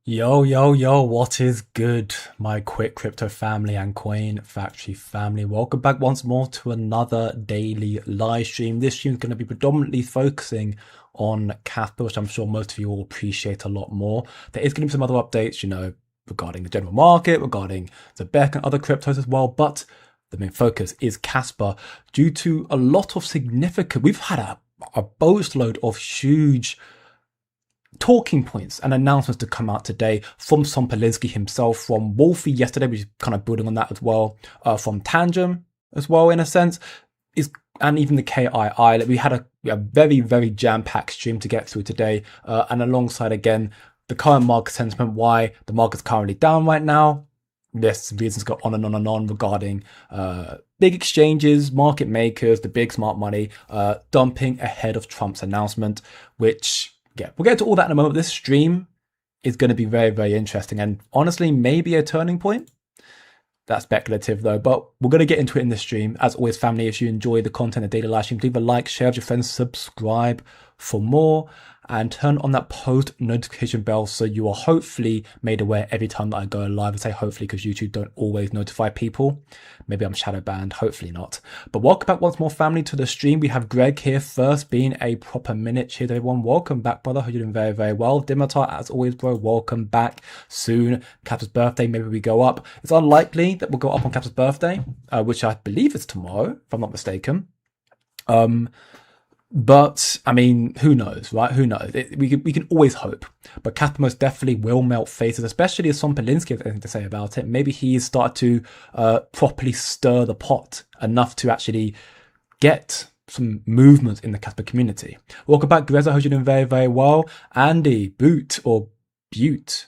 Yo, what is good, my quick crypto family and coin factory family? Welcome back once more to another daily live stream. This stream is going to be predominantly focusing on Kaspa, which I'm sure most of you will appreciate a lot more. There is going to be some other updates, regarding the general market, regarding Zebec and other cryptos as well, but the main focus is Kaspa due to a lot of significant, we've had a boatload of huge talking points and announcements to come out today from Polinsky himself, from Wolfie yesterday, which is kind of building on that as well, from Tangem as well, in a sense, and even the KII. We had a very, very jam-packed stream to get through today, and alongside, again, the current market sentiment, why the market's currently down right now. Yes, reasons go on and on and on regarding big exchanges, market makers, the big smart money, dumping ahead of Trump's announcement, which... yeah, we'll get to all that in a moment. This stream is going to be very, very interesting and honestly, maybe a turning point. That's speculative though, but we're going to get into it in the stream. As always, family, if you enjoy the content of daily live streams, leave a like, share with your friends, subscribe for more, and turn on that post notification bell so you are hopefully made aware every time that I go live. I say hopefully because YouTube don't always notify people. Maybe I'm shadow banned, hopefully not. But welcome back once more, family, to the stream. We have Greg here first, being a proper minute. Cheers, everyone. Welcome back, brother. Hope you're doing very, very well. Dimitar, as always, bro, welcome back soon. Kappa's birthday, maybe we go up. It's unlikely that we'll go up on Kappa's birthday, which I believe is tomorrow, if I'm not mistaken. But I mean, who knows, right? Who knows? We can always hope. But Kaspa most definitely will melt faces, especially as Polinsky has anything to say about it. Maybe he's started to properly stir the pot enough to actually get some movement in the Kaspa community. Welcome back, Greza. I hope you're doing very, very well. Andy, Boot or Butte.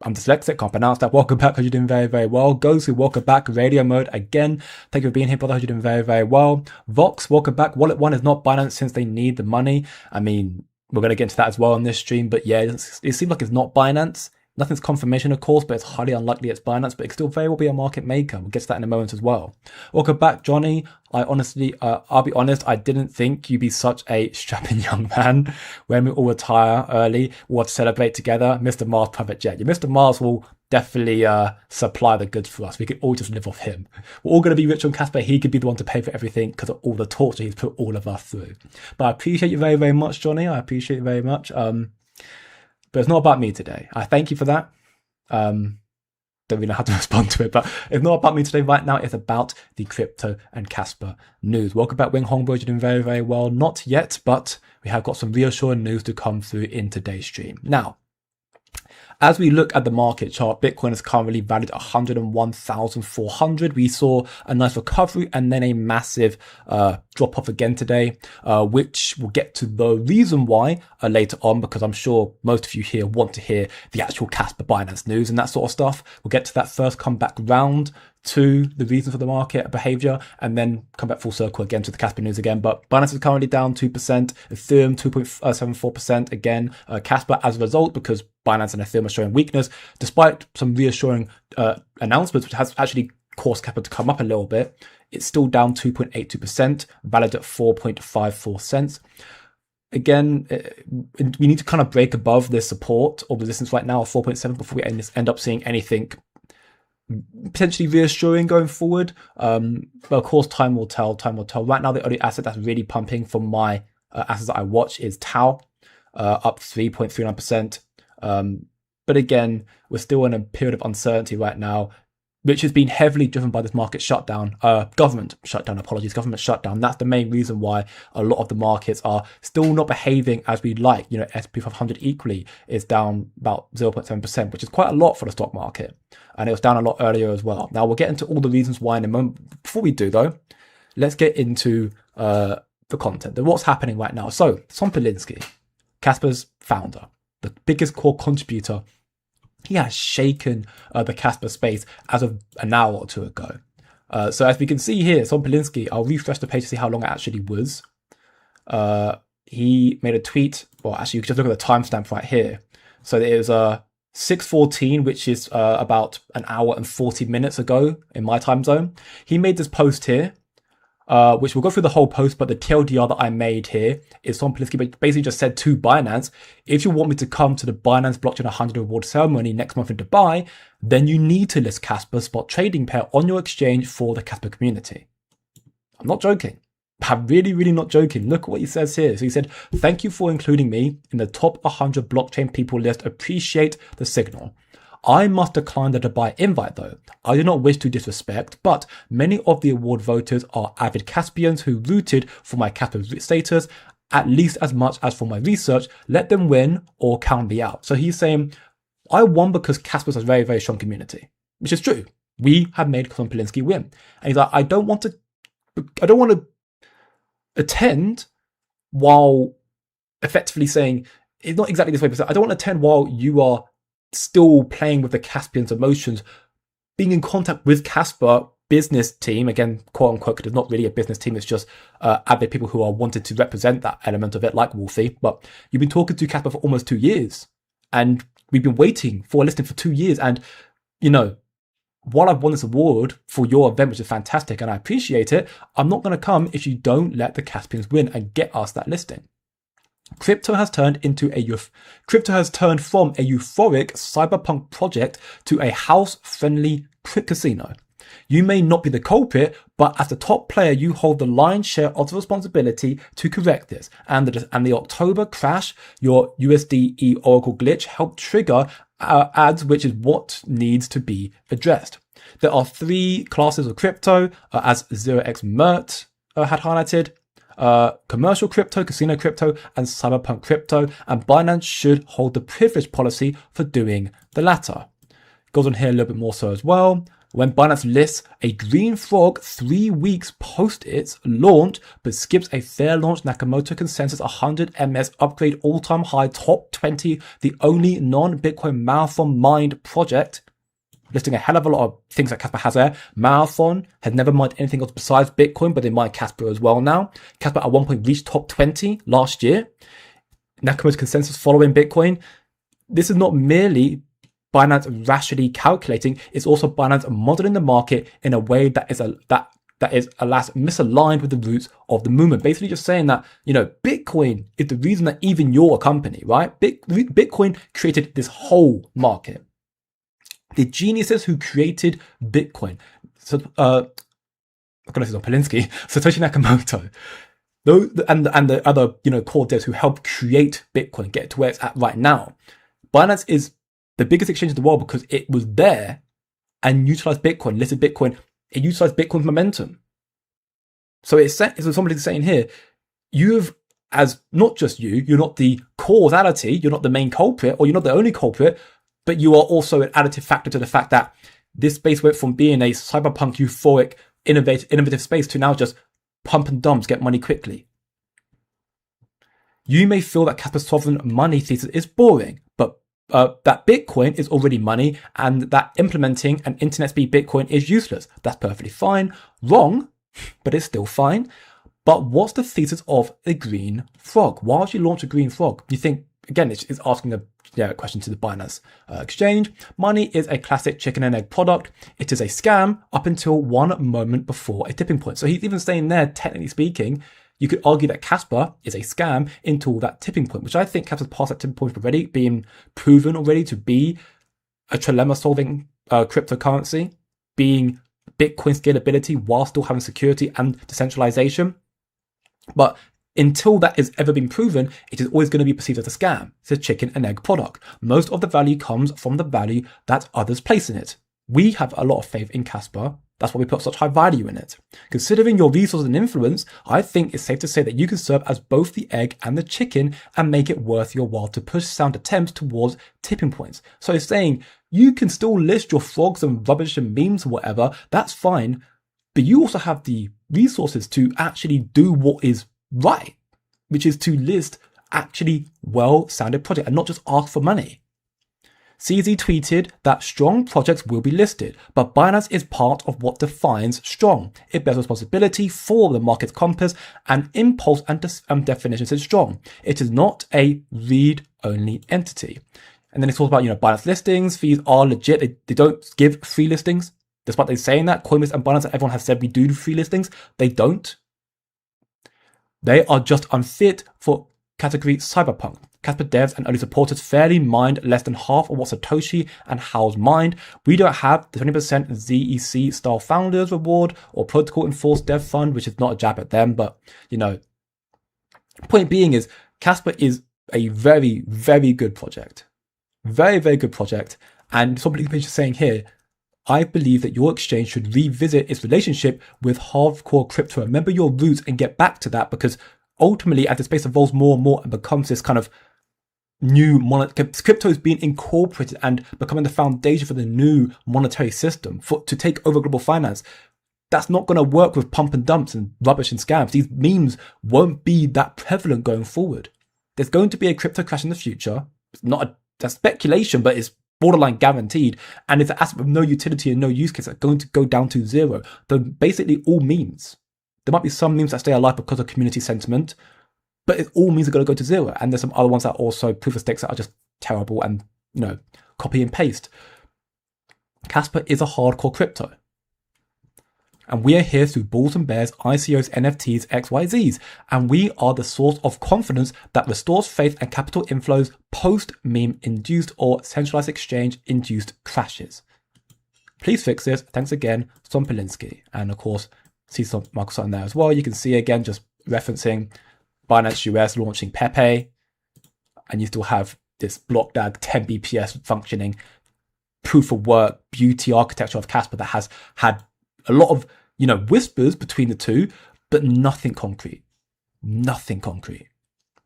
I'm dyslexic, can't pronounce that. Welcome back, hope you're doing very, very well. Gozu, welcome back. Radio mode again. Thank you for being here, brother. Hope you're doing very, very well. Vox, welcome back. Wallet One is not Binance since they need the money. I mean, we're going to get into that as well on this stream. But yeah, it seems like it's not Binance. Nothing's confirmation, of course, but it's highly unlikely it's Binance, but it could still very well be a market maker. We'll get to that in a moment as well. Welcome back, Johnny. I honestly, I'll be honest, I didn't think you'd be such a strapping young man. When we all retire early, we'll have to celebrate together. Mr. Mars private jet. Yeah, Mr. Mars will definitely supply the goods for us. We could all just live off him. We're all going to be rich on Kaspa. He could be the one to pay for everything because of all the torture he's put all of us through. But I appreciate you very, very much, Johnny. I appreciate it very much. But it's not about me today. I thank you for that. Don't really know how to respond to it, but it's not about me today. Right now, it's about the crypto and Kaspa news. Welcome back, Wing Hongbo. You're doing very, very well. Not yet, but we have got some reassuring news to come through in today's stream. Now, as we look at the market chart, Bitcoin is currently valued at 101,400. We saw a nice recovery and then a massive drop off again today, which we'll get to the reason why later on, because I'm sure most of you here want to hear the actual Kaspa Binance news and that sort of stuff. We'll get to that first, come back round to the reasons for the market behavior, and then come back full circle again to the Kaspa news again. But Binance is currently down 2%, Ethereum 2.74% again, Kaspa as a result, because Binance and Ethereum are showing weakness, despite some reassuring announcements, which has actually caused Kaspa to come up a little bit. It's still down 2.82%, valued at 4.54 cents. Again, we need to kind of break above this support or resistance right now of 4.7 before we end up seeing anything potentially reassuring going forward. But of course, time will tell. Right now, the only asset that's really pumping from my assets that I watch is Tau, up 3.39%. But again, we're still in a period of uncertainty right now, which has been heavily driven by this market shutdown, government shutdown. That's the main reason why a lot of the markets are still not behaving as we'd like. S&P 500 equally is down about 0.7%, which is quite a lot for the stock market. And it was down a lot earlier as well. Now we'll get into all the reasons why in a moment. Before we do though, let's get into the content of what's happening right now. So Polinsky, Kaspa's founder, the biggest core contributor, he has shaken the Kaspa space as of an hour or two ago. So as we can see here, Polinsky, I'll refresh the page to see how long it actually was. He made a tweet. Well, actually, you can just look at the timestamp right here. So it was 6:14, which is about an hour and 40 minutes ago in my time zone. He made this post here which we'll go through the whole post, but the TLDR that I made here is Tom Polinsky basically just said to Binance, if you want me to come to the Binance Blockchain 100 reward ceremony next month in Dubai, then you need to list Kaspa spot trading pair on your exchange for the Kaspa community. I'm not joking. I'm really, really not joking. Look at what he says here. So he said, thank you for including me in the top 100 blockchain people list. Appreciate the signal. I must decline the Dubai invite though. I do not wish to disrespect, but many of the award voters are avid Caspians who rooted for my Kaspa status at least as much as for my research. Let them win or count me out. So he's saying, I won because Kaspa's a very, very strong community, which is true. We have made Tom Polinsky win. And he's like, I don't want to attend while effectively saying, it's not exactly this way, but I don't want to attend while you are still playing with the Caspians' emotions, being in contact with Kaspa business team, again, quote unquote, because it's not really a business team, it's just avid people who are wanted to represent that element of it, like Wolfie. But you've been talking to Kaspa for almost 2 years, and we've been waiting for a listing for 2 years. And, you know, while I've won this award for your event, which is fantastic, and I appreciate it, I'm not going to come if you don't let the Caspians win and get us that listing. Crypto has turned from a euphoric cyberpunk project to a house-friendly casino. You may not be the culprit, but as the top player, you hold the lion's share of the responsibility to correct this. And the October crash, your USDE Oracle glitch helped trigger ads, which is what needs to be addressed. There are 3 classes of crypto, as 0x Mert had highlighted. Commercial crypto, casino crypto, and cyberpunk crypto, and Binance should hold the privilege policy for doing the latter. Goes on here a little bit more so as well. When Binance lists a green frog 3 weeks post its launch, but skips a fair launch Nakamoto consensus 100 MS upgrade all-time high top 20, the only non-Bitcoin marathon mined project, listing a hell of a lot of things that Kaspa has there. Marathon had never mined anything else besides Bitcoin, but they mine Kaspa as well now. Kaspa at one point reached top 20 last year. Nakamoto's consensus following Bitcoin. This is not merely Binance rationally calculating, it's also Binance modeling the market in a way that is alas misaligned with the roots of the movement. Basically just saying that, you know, Bitcoin is the reason that even you're a company, right? Bitcoin created this whole market. The geniuses who created Bitcoin, so I'm gonna say Polinsky, Satoshi Nakamoto, and the other, you know, core devs who helped create Bitcoin, get it to where it's at right now. Binance is the biggest exchange in the world because it was there and utilized Bitcoin, listed Bitcoin. It utilized Bitcoin's momentum. So it's somebody saying here, you've, as not just you're not the causality, you're not the main culprit, or you're not the only culprit, but you are also an additive factor to the fact that this space went from being a cyberpunk, euphoric, innovative space to now just pump and dumps, get money quickly. You may feel that Kaspa's sovereign money thesis is boring, but that Bitcoin is already money and that implementing an internet speed Bitcoin is useless. That's perfectly fine. Wrong, but it's still fine. But what's the thesis of a green frog? Why would you launch a green frog? You think, again, it's asking a question to the Binance exchange. Money is a classic chicken and egg product. It is a scam up until one moment before a tipping point. So he's even saying there, technically speaking, you could argue that Kaspa is a scam until that tipping point, which I think Kaspa's past that tipping point already, being proven already to be a trilemma-solving cryptocurrency, being Bitcoin scalability while still having security and decentralization. But until that has ever been proven, it is always going to be perceived as a scam. It's a chicken and egg product. Most of the value comes from the value that others place in it. We have a lot of faith in Kaspa. That's why we put such high value in it. Considering your resources and influence, I think it's safe to say that you can serve as both the egg and the chicken and make it worth your while to push sound attempts towards tipping points. So it's saying you can still list your frogs and rubbish and memes or whatever, that's fine, but you also have the resources to actually do what is right, which is to list actually well-sounded project and not just ask for money. CZ tweeted that strong projects will be listed, but Binance is part of what defines strong. It bears responsibility for the market's compass and impulse and definitions is strong. It is not a read-only entity. And then it talks about, Binance listings, fees are legit. They don't give free listings. Despite they saying that, Coinbase and Binance and everyone have said we do free listings, they don't. They are just unfit for category cyberpunk. Kaspa devs and early supporters fairly mined less than half of what Satoshi and Hao's mined. We don't have the 20% ZEC style founders reward or protocol enforced dev fund, which is not a jab at them, but you know, point being is Kaspa is a very, very good project. Very, very good project. And somebody is saying here, I believe that your exchange should revisit its relationship with hardcore crypto. Remember your roots and get back to that, because ultimately, as the space evolves more and more and becomes this kind of new crypto is being incorporated and becoming the foundation for the new monetary system to take over global finance. That's not going to work with pump and dumps and rubbish and scams. These memes won't be that prevalent going forward. There's going to be a crypto crash in the future. It's not a speculation, but it's borderline guaranteed. And it's an asset with no utility and no use case that's going to go down to zero. Though basically all memes. There might be some memes that stay alive because of community sentiment, but it all means are going to go to zero. And there's some other ones that are also proof of stakes that are just terrible and, you know, copy and paste. Kaspa is a hardcore crypto. And we are here through bulls and bears, ICOs, NFTs, XYZs. And we are the source of confidence that restores faith and capital inflows post-meme induced or centralized exchange induced crashes. Please fix this. Thanks again, Son Polinsky. And of course, see some Microsoft in there as well. You can see again, just referencing Binance US launching Pepe. And you still have this blockdag 10 BPS functioning proof of work beauty architecture of Kaspa that has had a lot of, you know, whispers between the two, but nothing concrete,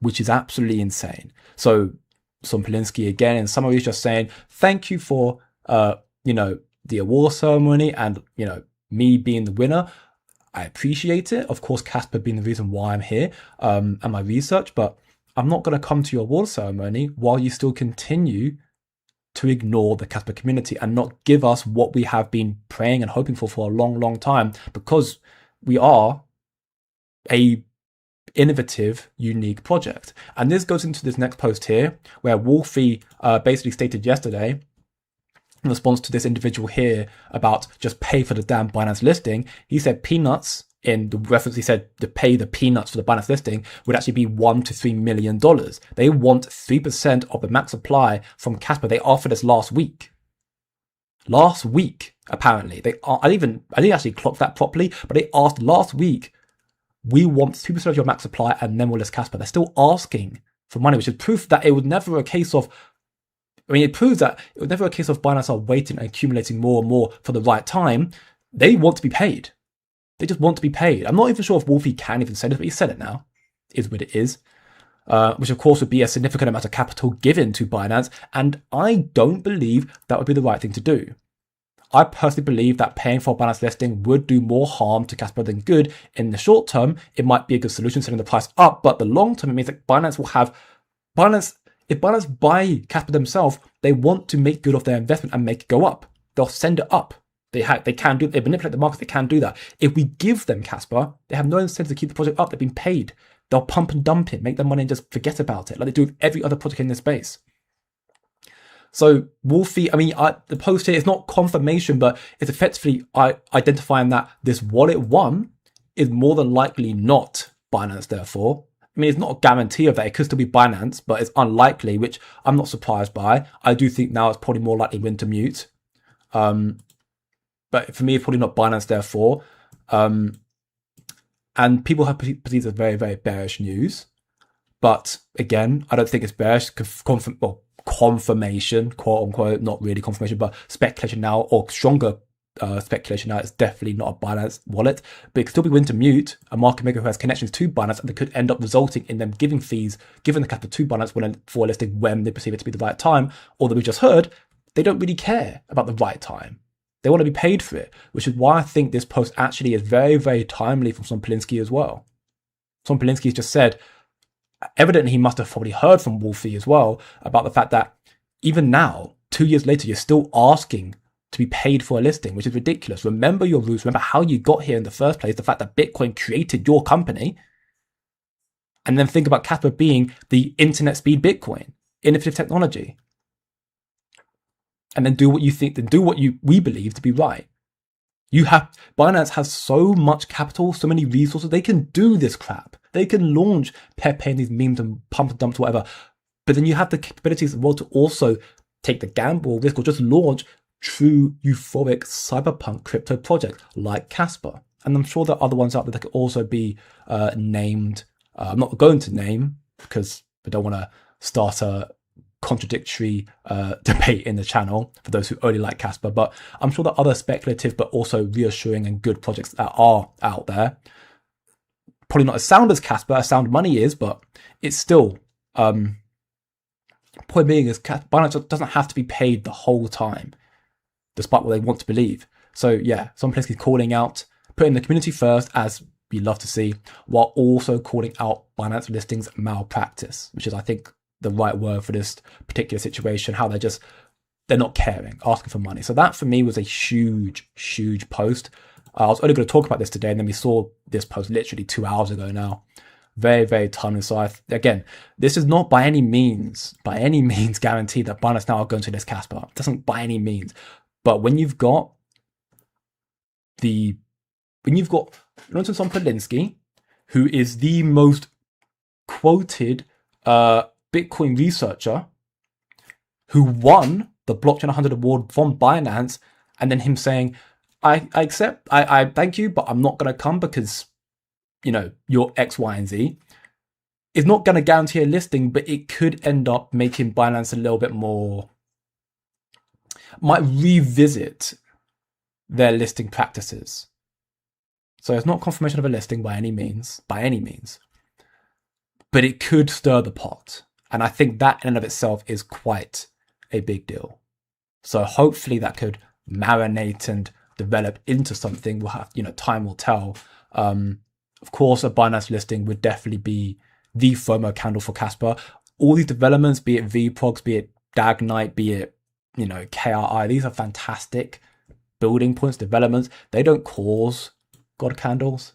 which is absolutely insane. So Son Polinsky again in summary is just saying, thank you for, you know, the award ceremony and, you know, me being the winner. I appreciate it. Of course, Kaspa being the reason why I'm here and my research, but I'm not going to come to your award ceremony while you still continue to ignore the Kaspa community and not give us what we have been praying and hoping for a long, long time, because we are a innovative, unique project. And this goes into this next post here, where Wolfie basically stated yesterday, in response to this individual here about just pay for the damn Binance listing, he said peanuts. In the reference, he said to pay the peanuts for the Binance listing would actually be $1 to $3 million. They want 3% of the max supply from Kaspa. They offered us last week. Last week, apparently. I didn't actually clock that properly, but they asked last week, we want 3% of your max supply and then we'll list Kaspa. They're still asking for money, which is proof that it was never a case of, it proves that it was never a case of Binance are waiting and accumulating more and more for the right time. They want to be paid. They just want to be paid. I'm not even sure if Wolfie can even say this, but he said it now. It is what it is. Which of course would be a significant amount of capital given to Binance. And I don't believe that would be the right thing to do. I personally believe that paying for a Binance listing would do more harm to Kaspa than good. In the short term, it might be a good solution, setting the price up. But the long term, it means that Binance will have if Binance buy Kaspa themselves, they want to make good of their investment and make it go up. They'll send it up. They manipulate the market, they can do that. If we give them Kaspa, they have no incentive to keep the project up. They've been paid. They'll pump and dump it, make their money and just forget about it, like they do with every other project in this space. So Wolfie, the post here is not confirmation, but it's effectively identifying that this wallet one is more than likely not Binance, therefore. It's not a guarantee of that. It could still be Binance, but it's unlikely, which I'm not surprised by. I do think now it's probably more likely Wintermute. But for me, it's probably not Binance, therefore. And people have perceived it as very, very bearish news. But again, I don't think it's bearish. Confirmation, quote unquote, not really confirmation, but speculation now, or stronger speculation now. It's definitely not a Binance wallet. But it could still be Wintermute, a market maker who has connections to Binance, and they could end up resulting in them giving fees, giving the capital to Binance for a listing when they perceive it to be the right time. Although we just heard, they don't really care about the right time. They want to be paid for it, which is why I think this post actually is very, very timely from Son Polinsky as well. Son Polinsky has just said, evidently he must have probably heard from Wolfie as well about the fact that even now, 2 years later, you're still asking to be paid for a listing, which is ridiculous. Remember your roots, remember how you got here in the first place, the fact that Bitcoin created your company, and then think about Kaspa being the internet speed Bitcoin, innovative technology. And then do what you think, then do what we believe to be right. Binance has so much capital, so many resources, they can do this crap. They can launch Pepe and these memes and pump and dumps, whatever. But then you have the capabilities as well to also take the gamble risk or just launch true euphoric cyberpunk crypto projects like Kaspa. And I'm sure there are other ones out there that could also be named. I'm not going to name because I don't want to start a contradictory debate in the channel for those who only like Kaspa. But I'm sure there are other speculative but also reassuring and good projects that are out there. Probably not as sound as Kaspa, as Sound Money is, but it's still... point being is Binance doesn't have to be paid the whole time, despite what they want to believe. So yeah, some places calling out, putting the community first, as we love to see, while also calling out Binance listings malpractice, which is, I think, the right word for this particular situation, how they're not caring, asking for money. So that for me was a huge, huge post. I was only going to talk about this today, and then we saw this post literally 2 hours ago now. Very, very timely. So again, this is not by any means guaranteed that Binance now are going to this Kaspa. It doesn't by any means. But when you've got Jonathan Sompolinsky, who is the most quoted Bitcoin researcher, who won the Blockchain 100 award from Binance, and then him saying, I accept, I thank you, but I'm not going to come because, you're X, Y, and Z, is not going to guarantee a listing, but it could end up making Binance a little bit more, might revisit their listing practices. So it's not confirmation of a listing by any means, but it could stir the pot. And I think that in and of itself is quite a big deal. So hopefully that could marinate and develop into something. We'll have, time will tell. Of course, a Binance listing would definitely be the FOMO candle for Kaspa. All these developments, be it VProgs, be it Dagnite, be it, KRI, these are fantastic building points, developments. They don't cause God candles.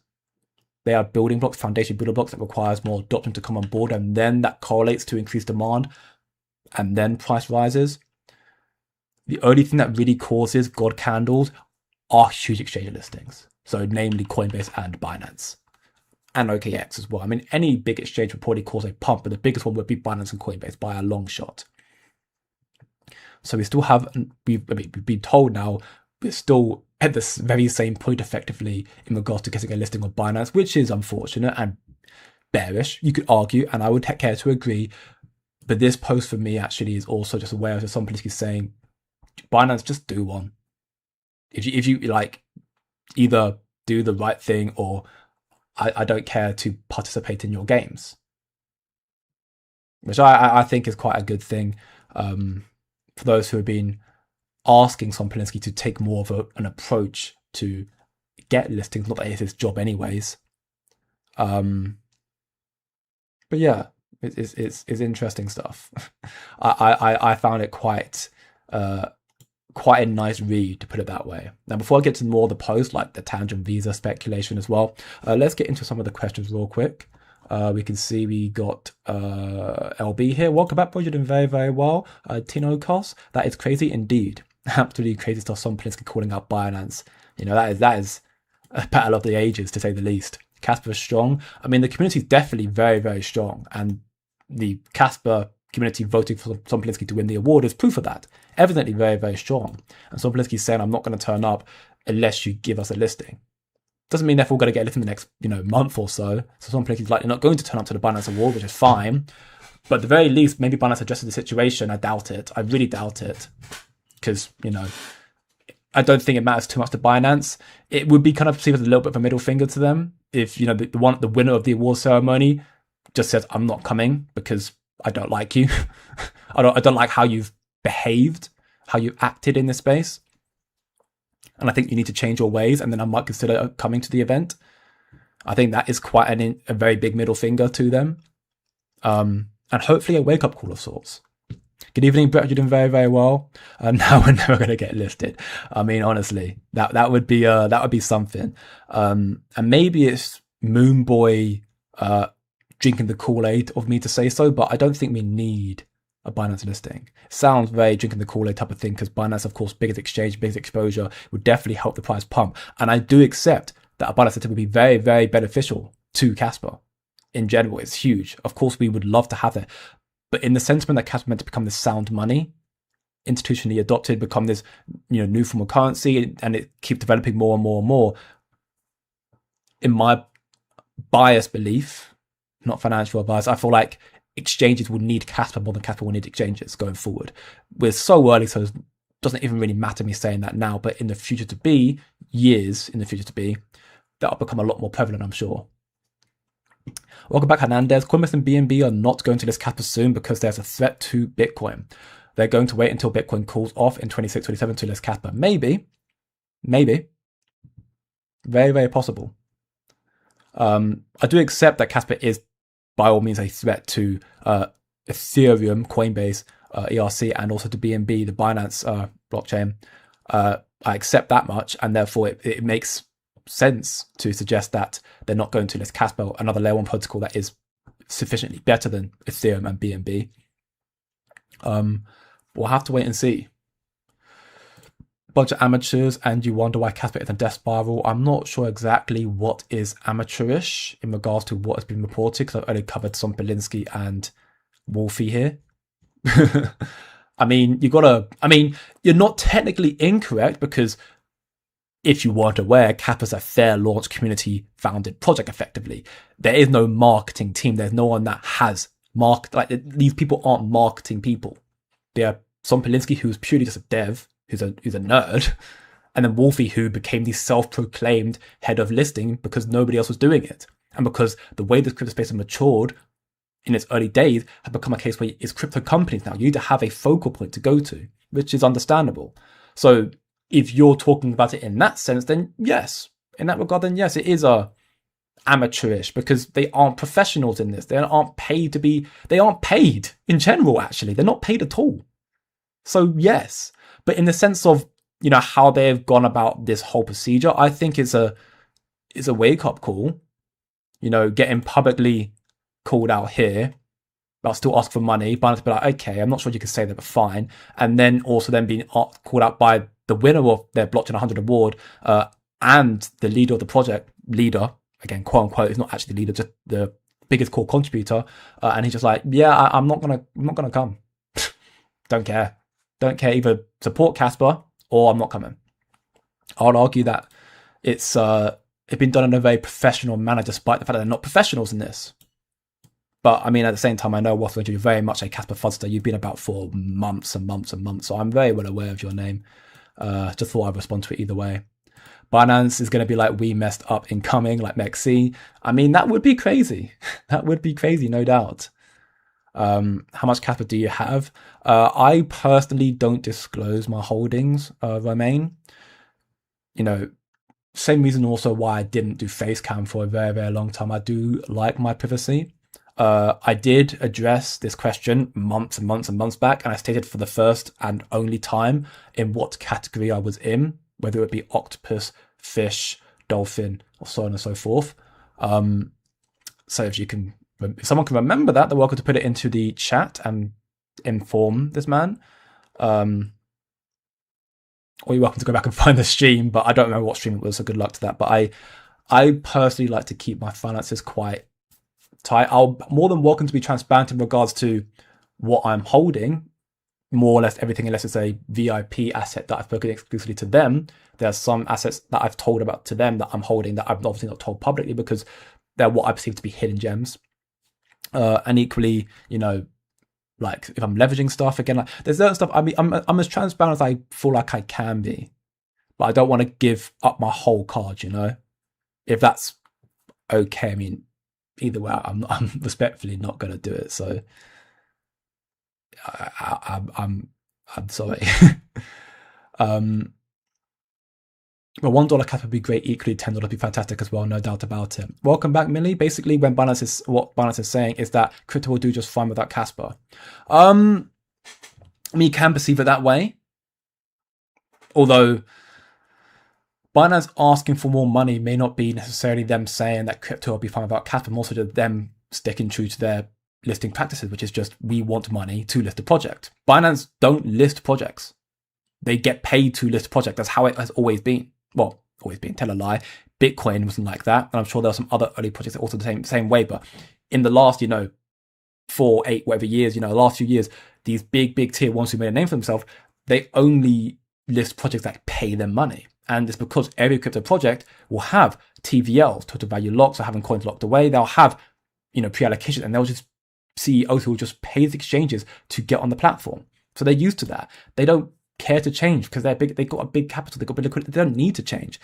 They are building blocks, foundation building blocks that requires more adoption to come on board, and then that correlates to increased demand, and then price rises. The only thing that really causes God candles are huge exchange listings. So namely Coinbase and Binance. And OKX as well. I mean, any big exchange would probably cause a pump, but the biggest one would be Binance and Coinbase by a long shot. So we still have, we've been told now, we're still at this very same point effectively in regards to getting a listing on Binance, which is unfortunate and bearish, you could argue, and I would care to agree. But this post for me actually is also just aware of some politically saying, Binance, just do one. If you like, either do the right thing or I don't care to participate in your games, which I think is quite a good thing for those who have been asking Sompolinsky to take more of an approach to get listings. Not that it's his job anyways. But yeah, it's interesting stuff. I found it quite a nice read, to put it that way. Now, before I get to more of the post, like the Tangem Visa speculation as well, let's get into some of the questions real quick. We can see we got LB here. Welcome back, bro. You're doing very, very well. Tino Kos, that is crazy indeed. Absolutely crazy stuff. Sompolinsky calling out Binance. That is a battle of the ages, to say the least. Kaspa is strong. I mean, the community is definitely very, very strong, and the Kaspa community voting for Sompolinsky to win the award is proof of that. Evidently very, very strong. And Sompolinsky is saying, I'm not going to turn up unless you give us a listing. Doesn't mean therefore we're going to get a listing in the next, month or so. So Sompolinsky is likely not going to turn up to the Binance award, which is fine. But at the very least, maybe Binance addresses the situation. I doubt it. I really doubt it. Because, I don't think it matters too much to Binance. It would be kind of perceived as a little bit of a middle finger to them if, the winner of the award ceremony just says, I'm not coming because I don't like you. I don't like how you've behaved, how you acted in this space. And I think you need to change your ways, and then I might consider coming to the event. I think that is quite a very big middle finger to them. And hopefully a wake-up call of sorts. Good evening, Brett. You're doing very, very well. Now we're never going to get listed. I mean, honestly, that would be something. And maybe it's Moonboy drinking the Kool-Aid of me to say so, but I don't think we need a Binance listing. Sounds very drinking the Kool-Aid type of thing, because Binance, of course, biggest exchange, biggest exposure, would definitely help the price pump. And I do accept that a Binance listing would be very, very beneficial to Kaspa. In general, it's huge. Of course, we would love to have it. But in the sentiment that Kaspa meant to become this sound money, institutionally adopted, become this new form of currency, and it keeps developing more and more and more, in my biased belief, not financial advice, I feel like exchanges will need Kaspa more than Kaspa will need exchanges going forward. We're so early, so it doesn't even really matter me saying that now, but in the future to be, years in the future to be, that'll become a lot more prevalent, I'm sure. Welcome back, Hernandez. Coinbase and BNB are not going to list Kaspa soon because there's a threat to Bitcoin. They're going to wait until Bitcoin cools off in 26, 27 to list Kaspa. Maybe. Very, very possible. I do accept that Kaspa is by all means a threat to Ethereum, Coinbase, ERC, and also to BNB, the Binance blockchain. I accept that much, and therefore it makes sense to suggest that they're not going to list Kaspa, another layer 1 protocol that is sufficiently better than Ethereum and BNB. We'll have to wait and see. Bunch of amateurs, and you wonder why Kaspa is a death spiral. I'm not sure exactly what is amateurish in regards to what has been reported, because I've only covered some Belinsky and Wolfie here. I mean, you're not technically incorrect, because if you weren't aware, Kaspa's a fair launch community founded project effectively. There is no marketing team. There's no one that has these people aren't marketing people. They are Son Polinsky, who's purely just a dev, who's a nerd, and then Wolfie, who became the self-proclaimed head of listing because nobody else was doing it. And because the way the crypto space has matured in its early days has become a case where it's crypto companies now. You need to have a focal point to go to, which is understandable. So if you're talking about it in that sense, then yes. In that regard, then yes, it is amateurish, because they aren't professionals in this. They aren't paid in general, actually. They're not paid at all. So yes. But in the sense of, how they've gone about this whole procedure, I think it's a wake-up call. Getting publicly called out here, but still ask for money. Binance be like, okay, I'm not sure you can say that, but fine. And then also being called out by the winner of their Blockchain 100 award and the leader of the project, again, quote unquote, is not actually the leader, just the biggest core contributor. And he's just like, yeah, I'm not gonna come. Don't care. Either support Kaspa or I'm not coming. I would argue that it's been done in a very professional manner, despite the fact that they're not professionals in this. But I mean, at the same time, I know Waffle, you're very much a Kaspa fudster. You've been about for months and months and months, so I'm very well aware of your name. Just thought I'd respond to it either way. Binance is going to be like, we messed up incoming, like Mexi. I mean, that would be crazy. That would be crazy, no doubt. How much Kaspa do you have? I personally don't disclose my holdings, Romain. Same reason also why I didn't do Facecam for a very, very long time. I do like my privacy. I did address this question months and months and months back, and I stated for the first and only time in what category I was in, whether it be octopus, fish, dolphin, or so on and so forth. So if someone can remember that, they're welcome to put it into the chat and inform this man. Or you're welcome to go back and find the stream, but I don't remember what stream it was, so good luck to that. But I personally like to keep my finances quite tight. I'll more than welcome to be transparent in regards to what I'm holding, more or less everything, unless it's a VIP asset that I've spoken exclusively to them. There are some assets that I've told about to them that I'm holding that I've obviously not told publicly, because they're what I perceive to be hidden gems. And equally, like if I'm leveraging stuff, again, like there's certain stuff. I mean, I'm as transparent as I feel like I can be, but I don't want to give up my whole card. If that's okay. I mean, either way, I'm respectfully not going to do it. So I'm sorry. But $1 Kaspa would be great. Equally, $10 would be fantastic as well. No doubt about it. Welcome back, Millie. Basically, what Binance is saying is that crypto will do just fine without Kaspa. I mean, you can perceive it that way. Although Binance asking for more money may not be necessarily them saying that crypto will be fine without Kaspa, more so just them sticking true to their listing practices, which is just we want money to list a project. Binance don't list projects. They get paid to list projects. That's how it has always been. Well, always been, tell a lie. Bitcoin wasn't like that. And I'm sure there are some other early projects that also the same way. But in the last, 4, 8, whatever years, the last few years, these big tier ones who made a name for themselves, they only list projects that pay them money. And it's because every crypto project will have TVLs, total value locks, or having coins locked away. They'll have, pre-allocation, and they'll just CEOs who will just pay the exchanges to get on the platform. So they're used to that. They don't care to change because they're big. They've got a big capital. They've got big liquidity. They don't need to change,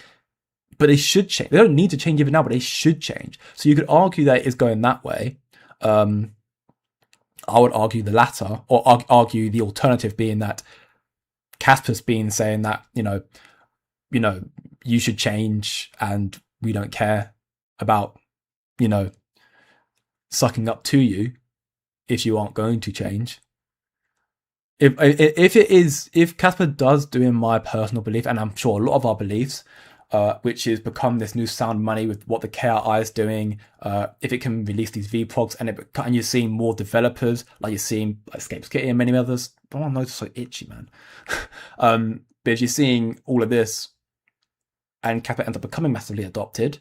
but they should change. They don't need to change even now, but they should change. So you could argue that it is going that way. I would argue the latter, or argue the alternative being that Kaspa's been saying that you should change, and we don't care about sucking up to you if you aren't going to change. If Kaspa does do, in my personal belief, and I'm sure a lot of our beliefs, which is become this new sound money with what the KRI is doing, if it can release these VProgs, and you're seeing more developers, like you're seeing Escape Skitty and many others. Oh, my nose is so itchy, man. But if you're seeing all of this, and Kaspa ends up becoming massively adopted,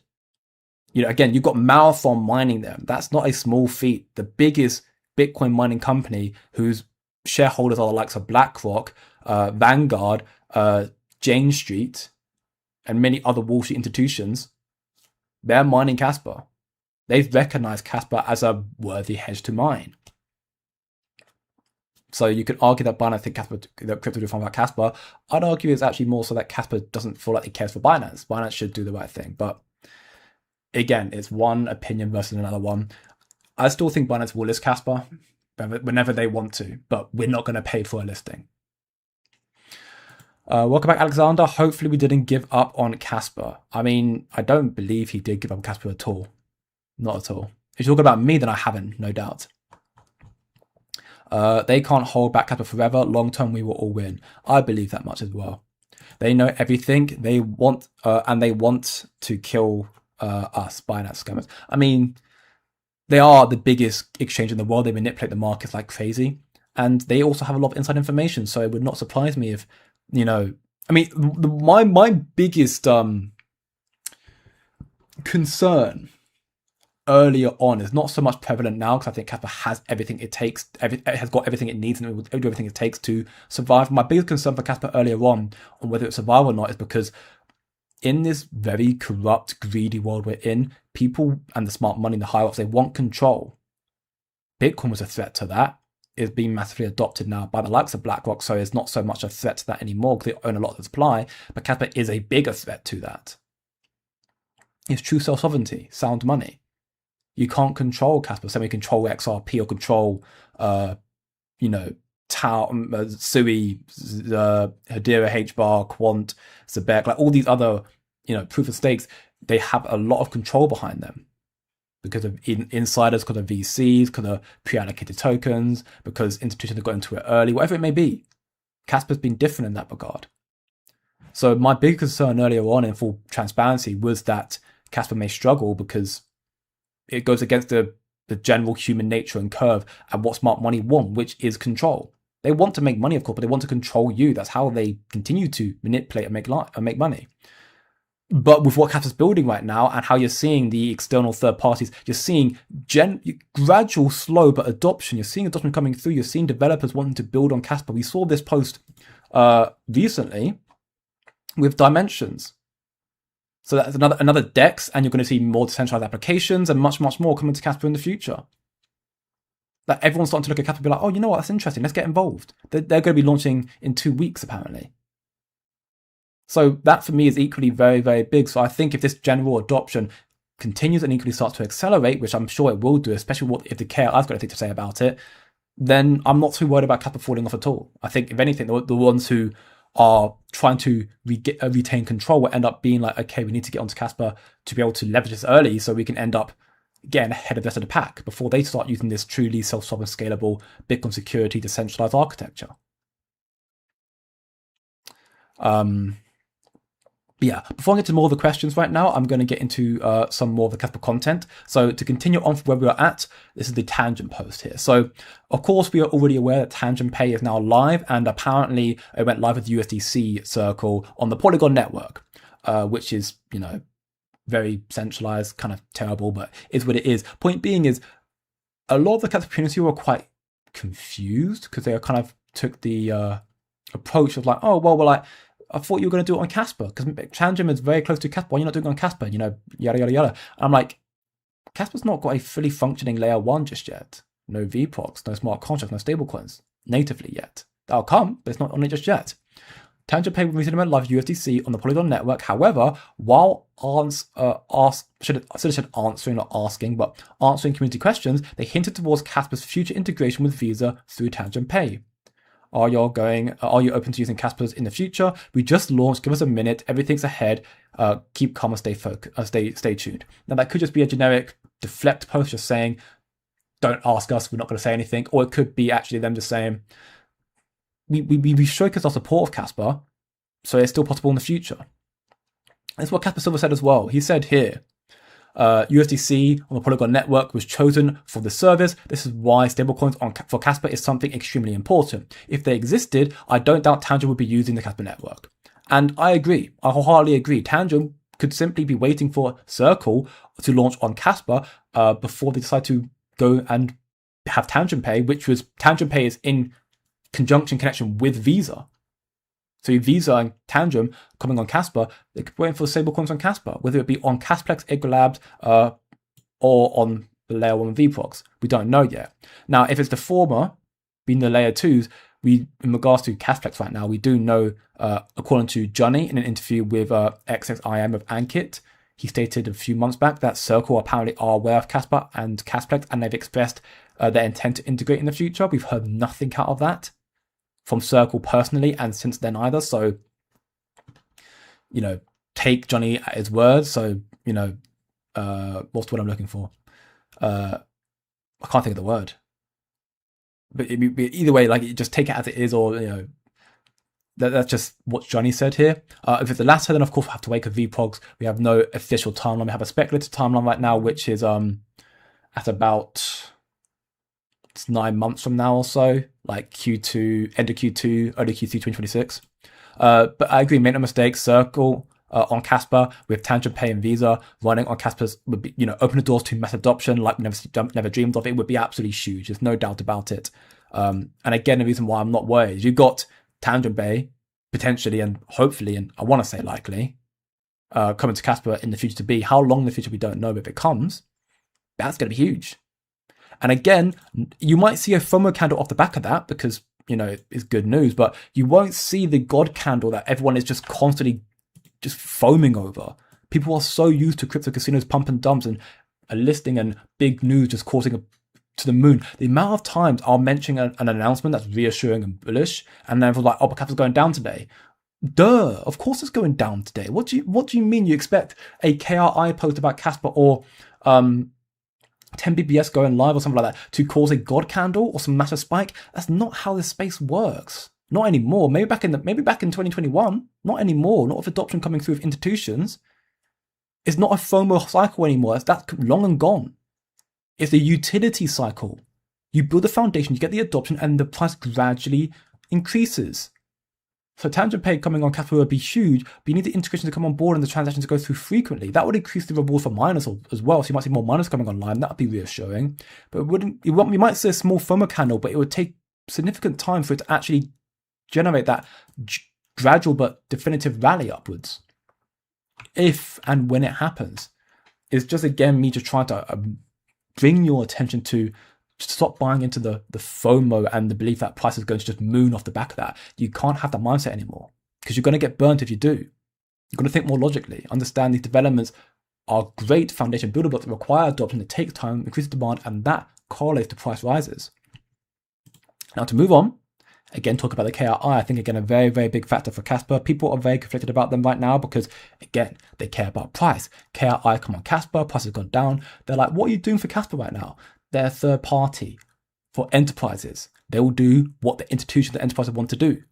again, you've got Marathon mining them. That's not a small feat. The biggest Bitcoin mining company whose shareholders are the likes of BlackRock, Vanguard, Jane Street, and many other Wall Street institutions, they're mining Kaspa. They've recognized Kaspa as a worthy hedge to mine. So you could argue that Binance think that crypto do fine about Kaspa. I'd argue it's actually more so that Kaspa doesn't feel like it cares for Binance. Binance should do the right thing. But again, it's one opinion versus another one. I still think Binance will list Kaspa whenever they want to, but we're not going to pay for a listing. Welcome back, Alexander. Hopefully we didn't give up on Kaspa. I mean, I don't believe he did give up on Kaspa at all. Not at all. If you're talking about me, then I haven't, no doubt. They can't hold back Kaspa forever. Long term, we will all win. I believe that much as well. They know everything. They want to kill us, Binance scammers. I mean, they are the biggest exchange in the world. They manipulate the markets like crazy. And they also have a lot of inside information. So it would not surprise me if, my biggest concern earlier on is not so much prevalent now, because I think Kaspa has everything it takes. It has got everything it needs, and it will do everything it takes to survive. My biggest concern for Kaspa earlier on whether it survive or not is because in this very corrupt, greedy world we're in, people and the smart money, the higher ups, they want control. Bitcoin was a threat to that. It's been massively adopted now by the likes of BlackRock, so it's not so much a threat to that anymore because they own a lot of the supply. But Kaspa is a bigger threat to that. It's true self-sovereignty, sound money. You can't control Kaspa. So we control XRP or control, Tau, Sui, Hedera, HBAR, Quant, Zebec, like all these other, proof of stakes. They have a lot of control behind them because of insiders, because of VCs, because of pre-allocated tokens, because institutions have got into it early, whatever it may be. Kaspa's been different in that regard. So my big concern earlier on, in full transparency, was that Kaspa may struggle because it goes against the general human nature and curve and what smart money want, which is control. They want to make money, of course, but they want to control you. That's how they continue to manipulate and make money. But with what Kaspa's building right now and how you're seeing the external third parties, you're seeing gradual, slow, but adoption. You're seeing adoption coming through. You're seeing developers wanting to build on Kaspa. We saw this post recently with Dimensions. So that's another DEX, and you're going to see more decentralized applications and much, much more coming to Kaspa in the future. Like everyone's starting to look at Kaspa and be like, oh, you know what, that's interesting. Let's get involved. They're going to be launching in 2 weeks, apparently. So that for me is equally very, very big. So I think if this general adoption continues and equally starts to accelerate, which I'm sure it will do, especially if the KRI's got anything to say about it, then I'm not too worried about Kaspa falling off at all. I think, if anything, the ones who are trying to retain control will end up being like, okay, we need to get onto Kaspa to be able to leverage this early so we can end up getting ahead of the rest of the pack before they start using this truly self-sovereign, scalable, Bitcoin security, decentralized architecture. yeah, before I get to more of the questions right now, I'm going to get into some more of the Kaspa content. So to continue on from where we are at, this is the Tangem post here. So of course, we are already aware that Tangem Pay is now live, and apparently it went live with USDC Circle on the Polygon network, which is, very centralized, kind of terrible, but is what it is. Point being is, a lot of the Kaspa community were quite confused because they kind of took the approach of like, oh, well, I thought you were going to do it on Kaspa because Tangem is very close to Kaspa. Why are you not doing it on Kaspa? Yada, yada, yada. And I'm like, Kaspa's not got a fully functioning layer 1 just yet. No VPROCs, no smart contracts, no stablecoins natively yet. That'll come, but it's not on it just yet. Tangem Pay recently went live USDC on the Polygon network. However, while answering community questions, they hinted towards Kaspa's future integration with Visa through Tangem Pay. Are you open to using Kaspa's in the future? We just launched. Give us a minute. Everything's ahead. Keep calm and stay tuned. Now that could just be a generic deflect post, just saying, "Don't ask us. We're not going to say anything." Or it could be actually them just saying, "We showcased our support of Kaspa, so it's still possible in the future." That's what Kaspa Silver said as well. He said here, USDC on the Polygon network was chosen for the service. This is why stablecoins for Kaspa is something extremely important. If they existed, I don't doubt Tangem would be using the Kaspa network. And I agree. I wholeheartedly agree. Tangem could simply be waiting for Circle to launch on Kaspa before they decide to go and have Tangem Pay, Tangem Pay is in connection with Visa. So Visa and Tangem coming on Kaspa, they could be waiting for the stablecoins on Kaspa, whether it be on Casplex, Ecolabs, or on the layer 1 VPROCs. We don't know yet. Now, if it's the former, being the layer 2s, in regards to Casplex right now, we do know, according to Johnny in an interview with XXIM of Ankit, he stated a few months back that Circle apparently are aware of Kaspa and Casplex, and they've expressed their intent to integrate in the future. We've heard nothing out of that from Circle personally, and since then either. So, take Johnny at his word. So, what's the word I'm looking for? I can't think of the word. But either way, just take it as it is, or, that's just what Johnny said here. If it's the latter, then of course we'll have to wait for VPROGs. We have no official timeline. We have a speculative timeline right now, which is at about 9 months from now or so, like Q2, end of Q2, early Q3 2026. But I agree, make no mistake, Circle on Kaspa with Tangem Pay and Visa running on Kaspa's would be, open the doors to mass adoption like we never dreamed of. It would be absolutely huge. There's no doubt about it. And again, the reason why I'm not worried is you've got Tangem Pay potentially and hopefully, and I want to say likely, coming to Kaspa in the future to be. How long in the future we don't know, but if it comes, that's going to be huge. And again, you might see a FOMO candle off the back of that because, it's good news, but you won't see the God candle that everyone is just constantly just foaming over. People are so used to crypto casinos pump and dumps and a listing and big news just causing to the moon. The amount of times I'll mention an announcement that's reassuring and bullish, and then everyone's like, "Oh, but Kaspa's going down today." Duh, of course it's going down today. What do you mean you expect a KRI post about Kaspa or 10 BPS going live or something like that to cause a God candle or some massive spike? That's not how this space works. Not anymore. Maybe back in 2021. Not anymore. Not with adoption coming through with institutions. It's not a FOMO cycle anymore. That's long and gone. It's a utility cycle. You build the foundation, you get the adoption, and the price gradually increases. So Tangem Pay coming on Kaspa would be huge, but you need the integration to come on board and the transactions to go through frequently. That would increase the reward for miners as well. So you might see more miners coming online. That would be reassuring. But you might see a small FOMO candle, but it would take significant time for it to actually generate that gradual but definitive rally upwards. If and when it happens. It's just, again, me just trying to bring your attention to stop buying into the FOMO and the belief that price is going to just moon off the back of that. You can't have that mindset anymore because you're going to get burnt if you do. You're going to think more logically. Understand these developments are great foundation building blocks that require adoption. It takes time, increases demand, and that correlates to price rises. Now to move on, again, talk about the KRI. I think, again, a very, very big factor for Kaspa. People are very conflicted about them right now because, again, they care about price. KRI come on Kaspa, price has gone down. They're like, what are you doing for Kaspa right now? They're a third party for enterprises. They will do what the institutions, the enterprises want to do.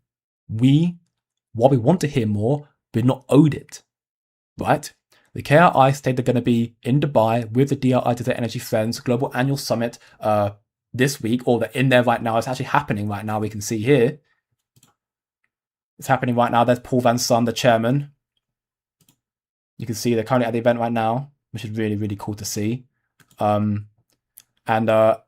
While we want to hear more, we're not owed it. right? The KRI state they're going to be in Dubai with the DRI to the Energy Friends Global Annual Summit this week, or they're in there right now. It's actually happening right now. We can see here. It's happening right now. There's Paul Van Son, the chairman. You can see they're currently at the event right now, which is really, really cool to see. And they're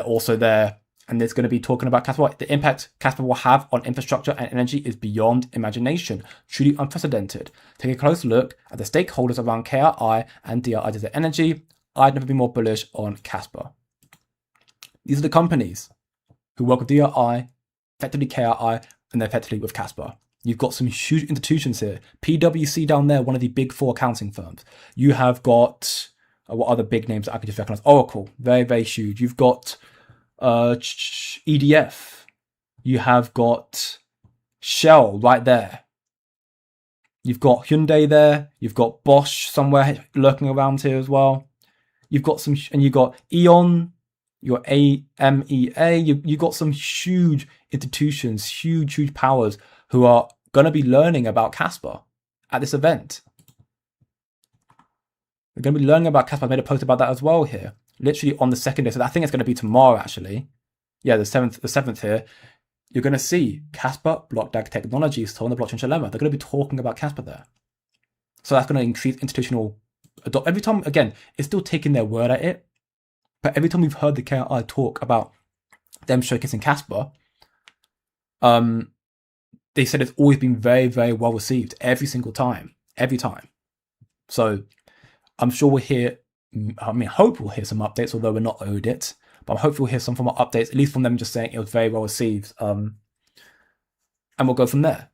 also there. And it's going to be talking about Kaspa. The impact Kaspa will have on infrastructure and energy is beyond imagination, truly unprecedented. Take a close look at the stakeholders around KRI and DRI to the energy. I'd never be more bullish on Kaspa. These are the companies who work with DRI, effectively KRI, and they're effectively with Kaspa. You've got some huge institutions here. PwC down there, one of the big four accounting firms. You have got, what other big names that I could just recognize? Oracle, very, very huge. You've got EDF. You have got Shell right there. You've got Hyundai there. You've got Bosch somewhere lurking around here as well. You've got some, and you've got Eon, your AMEA. You've got some huge institutions, huge powers who are going to be learning about Kaspa at this event. We're going to be learning about Kaspa. I made a post about that as well here. Literally on the second day. So I think it's going to be tomorrow, actually. Yeah, the 7th here. You're going to see Kaspa, BlockDAG Technologies, on the blockchain dilemma. They're going to be talking about Kaspa there. So that's going to increase institutional adoption. Every time, again, it's still taking their word at it. But every time we've heard the KRI talk about them showcasing Kaspa, they said it's always been very, very well received every single time. Every time. So I'm sure we'll hear, hope we'll hear some updates, although we're not owed it. But I'm hopeful we'll hear some from our updates, at least from them just saying it was very well received. And we'll go from there.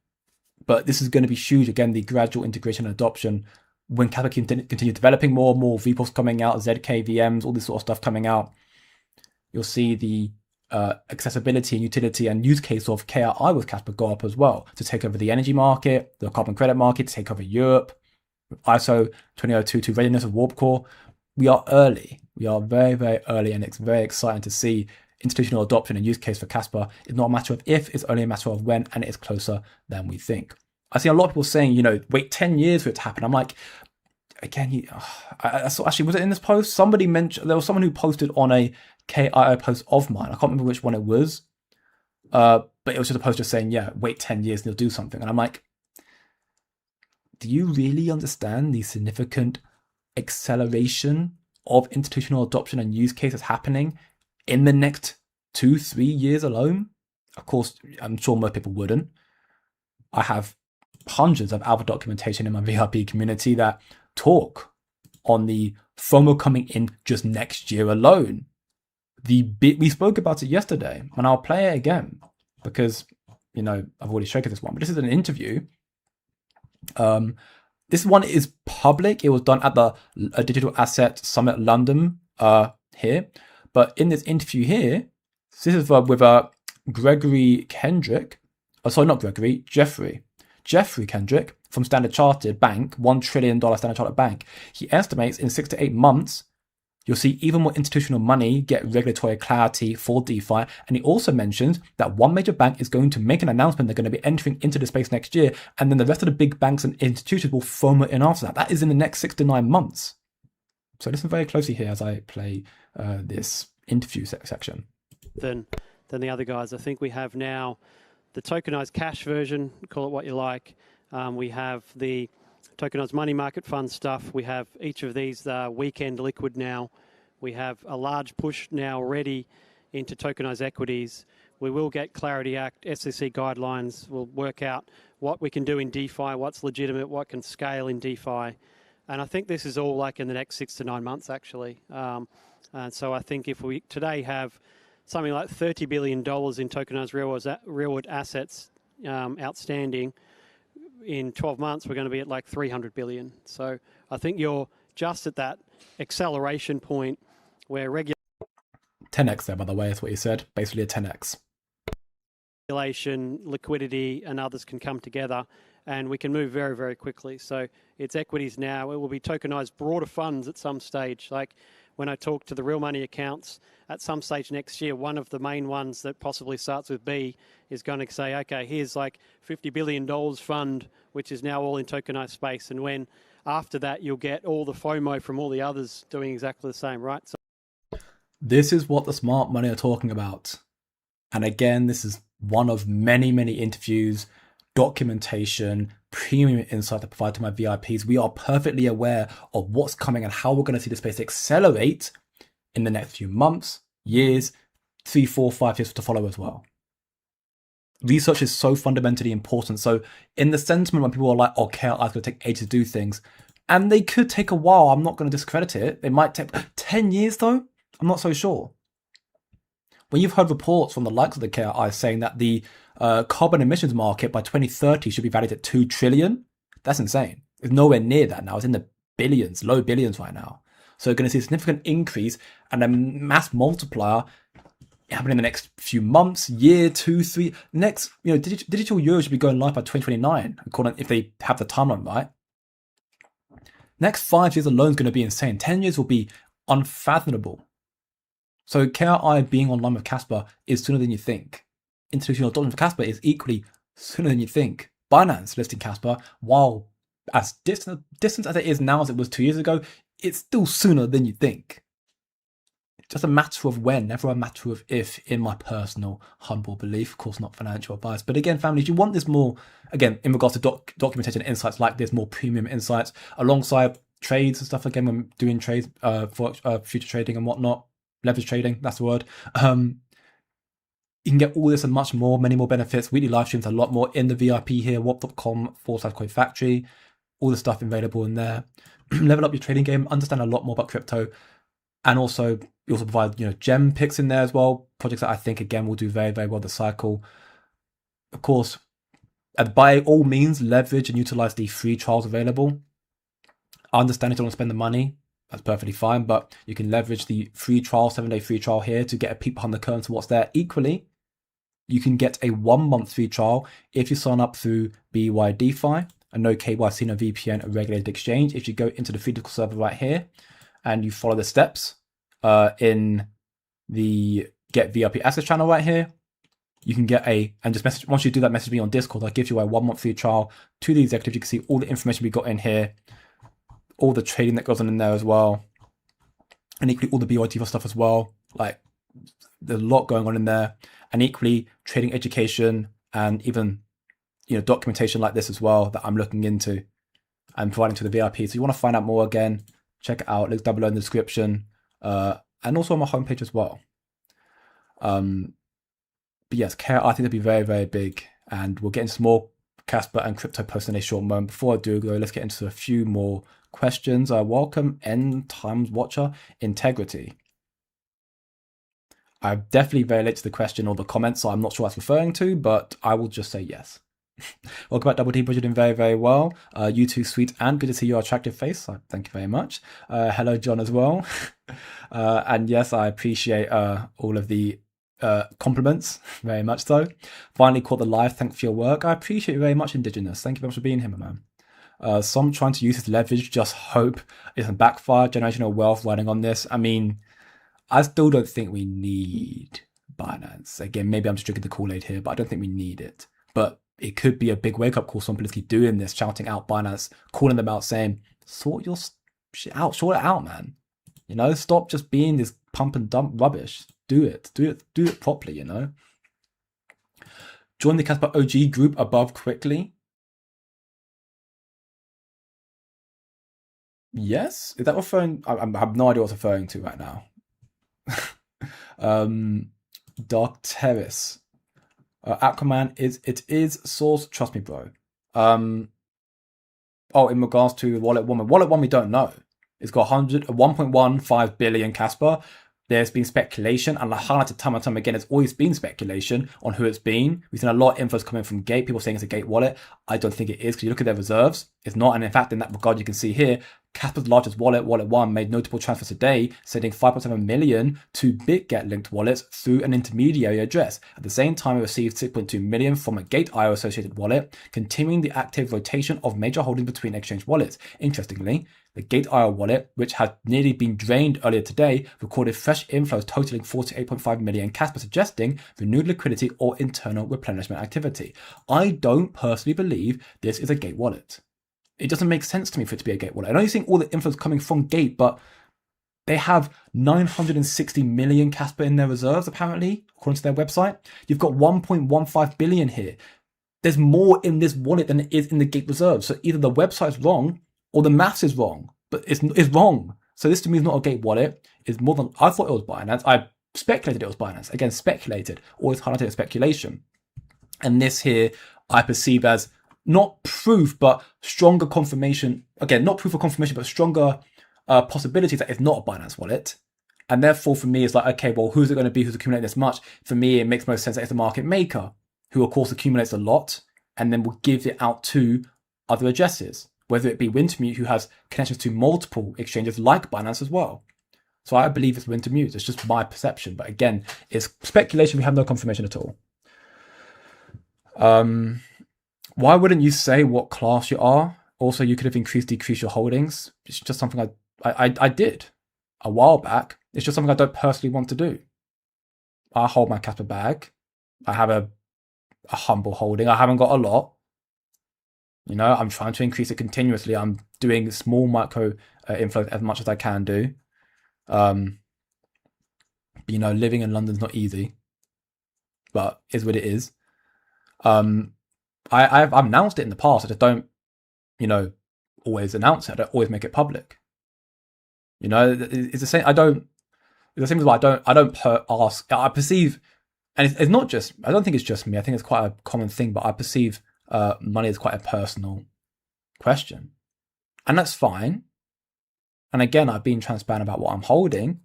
But this is going to be huge. Again, the gradual integration and adoption. When Kaspa continue developing more and more VPOs coming out, ZK VMs, all this sort of stuff coming out, you'll see the accessibility and utility and use case of KRI with Kaspa go up as well to take over the energy market, the carbon credit market, to take over Europe, ISO 20022 readiness of Warp Core. We are early. We are very, very early, and it's very exciting to see institutional adoption and use case for Kaspa. It's not a matter of if, it's only a matter of when, and it's closer than we think. I see a lot of people saying, wait 10 years for it to happen. I'm like, again, I saw, actually, was it in this post? Somebody mentioned, there was someone who posted on a KIO post of mine. I can't remember which one it was. But it was just a post just saying, yeah, wait 10 years and you'll do something. And I'm like, do you really understand the significant acceleration of institutional adoption and use cases happening in the next 2-3 years alone? Of course, I'm sure most people wouldn't. I have hundreds of alpha documentation in my VIP community that talk on the FOMO coming in just next year alone. We spoke about it yesterday, and I'll play it again because, I've already shaken this one, but this is an interview. This one is public. It was done at the Digital Asset Summit London here. But in this interview here, this is with Gregory Kendrick. Jeffrey Kendrick from Standard Chartered Bank, $1 trillion Standard Chartered Bank. He estimates in 6 to 8 months, you'll see even more institutional money get regulatory clarity for DeFi. And he also mentions that one major bank is going to make an announcement they're going to be entering into the space next year. And then the rest of the big banks and institutions will FOMO in after that. That is in the next 6 to 9 months. So listen very closely here as I play this interview section. Than the other guys. I think we have now the tokenized cash version, call it what you like. We have the tokenized money market fund stuff. We have each of these weekend liquid now. We have a large push now already into tokenized equities. We will get Clarity Act, SEC guidelines. We'll work out what we can do in DeFi, what's legitimate, what can scale in DeFi. And I think this is all like in the next 6 to 9 months, actually. And so I think if we today have something like $30 billion in tokenized real-world assets outstanding, in 12 months, we're going to be at like 300 billion. So I think you're just at that acceleration point where 10x there, by the way, is what you said. Basically a 10x. Regulation, liquidity, and others can come together and we can move very, very quickly. So it's equities now. It will be tokenized broader funds at some stage. Like when I talk to the real money accounts at some stage next year, one of the main ones that possibly starts with B is going to say, okay, here's like $50 billion fund, which is now all in tokenized space. And when after that, you'll get all the FOMO from all the others doing exactly the same, right? So this is what the smart money are talking about. And again, this is one of many, many interviews, documentation, premium insight I provide to my VIPs. We are perfectly aware of what's coming and how we're going to see the space accelerate in the next few months, years, 3, 4, 5 years to follow as well. Research is so fundamentally important. So in the sentiment when people are like, oh, KRI is going to take ages to do things, and they could take a while, I'm not going to discredit it. It might take 10 years though. I'm not so sure. When you've heard reports from the likes of the KRI saying that the carbon emissions market by 2030 should be valued at 2 trillion, that's insane. It's nowhere near that now. It's in the billions, low billions right now. So you're going to see a significant increase and a mass multiplier happening in the next few months, year, 2, 3. Next, digital euro should be going live by 2029, according if they have the timeline right. Next 5 years alone is going to be insane. 10 years will be unfathomable. So KRI being online with Kaspa is sooner than you think. Institutional adoption for Kaspa is equally sooner than you think. Binance listing Kaspa, while as distant as it is now as it was 2 years ago, it's still sooner than you think. It's just a matter of when, never a matter of if, in my personal humble belief. Of course, not financial advice. But again, families, you want this more, again, in regards to documentation insights like this, more premium insights alongside trades and stuff, again, when doing trades for future trading and whatnot. Leverage trading, that's the word. You can get all this and much more, many more benefits. Weekly live streams, a lot more in the VIP here, wop.com/Coin Factory. All the stuff available in there. Level up your trading game, understand a lot more about crypto. And also, you also provide, gem picks in there as well. Projects that I think, again, will do very, very well this cycle. Of course, by all means, leverage and utilize the free trials available. I understand if you don't want to spend the money. That's perfectly fine, but you can leverage the free trial, 7-day free trial here to get a peek behind the curtain to what's there. Equally, you can get a 1-month free trial if you sign up through BYDFI, a no KYC, no VPN, a regulated exchange. If you go into the physical server right here and you follow the steps in the Get VIP Access channel right here, you can get and just message, once you do that, message me on Discord. I'll give you a 1-month free trial to the executive. You can see all the information we got in here, all the trading that goes on in there as well, and equally all the BYDFI stuff as well. Like, there's a lot going on in there, and equally trading education and even documentation like this as well that I'm looking into and providing to the VIP. So you want to find out more, again, check it out. Links down below in the description, and also on my homepage as well. But yes, I think it'll be very, very big, and we'll get into some more Kaspa and crypto posts in a short moment. Before I do go, let's get into a few more questions. Welcome, End Times Watcher Integrity. I'm definitely very late to the question or the comments, so I'm not sure what that's referring to, but I will just say yes. Welcome back, Double D. You're doing very, very well. You too, sweet, and good to see your attractive face. Thank you very much. Hello, John, as well. And yes, I appreciate all of the compliments, very much so. Finally caught the live. Thanks for your work. I appreciate you very much, Indigenous. Thank you very much for being here, my man. Some trying to use this leverage, just hope it doesn't backfire. Generational wealth running on this. I mean, I still don't think we need Binance. Again, maybe I'm just drinking the Kool-Aid here, but I don't think we need it. But it could be a big wake-up call. Some people keep doing this, shouting out Binance, calling them out, saying, sort your shit out, sort it out, man. Stop just being this pump and dump rubbish. Do it properly, Join the Kaspa OG group above quickly. Yes? Is that referring? I have no idea what it's referring to right now. Dark Terrace. Aquaman it is source. Trust me, bro. In regards to Wallet One we don't know. It's got 1.15 billion Kaspa. There's been speculation, and I highlighted time and time again, it's always been speculation on who it's been. We've seen a lot of infos coming from Gate, people saying it's a Gate wallet. I don't think it is, because you look at their reserves, it's not. And in fact, in that regard, you can see here, Kaspa's largest wallet, Wallet One, made notable transfers today, sending 5.7 million to BitGet-linked wallets through an intermediary address. At the same time, it received 6.2 million from a Gate.io-associated wallet, continuing the active rotation of major holdings between exchange wallets. Interestingly, the Gate.io wallet, which had nearly been drained earlier today, recorded fresh inflows totaling 48.5 million Kaspa, suggesting renewed liquidity or internal replenishment activity. I don't personally believe this is a Gate wallet. It doesn't make sense to me for it to be a Gate wallet. I know you're seeing all the inflows coming from Gate, but they have 960 million Kaspa in their reserves, apparently, according to their website. You've got 1.15 billion here. There's more in this wallet than it is in the Gate reserve. So either the website's wrong or the maths is wrong, but it's wrong. So this to me is not a Gate wallet. It's more than I thought it was Binance. I speculated it was Binance. Again, speculated, always highlighted as speculation. And this here I perceive as not proof, but stronger confirmation. Again, not proof or confirmation, but stronger possibilities that it's not a Binance wallet. And therefore, for me, it's like, okay, well, who's it going to be who's accumulating this much? For me, it makes most sense that it's a market maker who, of course, accumulates a lot and then will give it out to other addresses, whether it be Wintermute, who has connections to multiple exchanges like Binance as well. So I believe it's Wintermute. It's just my perception. But again, it's speculation. We have no confirmation at all. Why wouldn't you say what class you are? Also, you could have decreased your holdings. It's just something I did a while back. It's just something I don't personally want to do. I hold my Kaspa bag. I have a humble holding. I haven't got a lot. You know, I'm trying to increase it continuously. I'm doing small micro inflows as much as I can do. You know, living in London's not easy, but is what it is. I've announced it in the past. I just don't, you know, always announce it. I don't always make it public. You know, it's the same. It's the same as why I don't ask. I perceive, and it's not just. I don't think it's just me. I think it's quite a common thing. But I perceive money as quite a personal question, and that's fine. And again, I've been transparent about what I'm holding,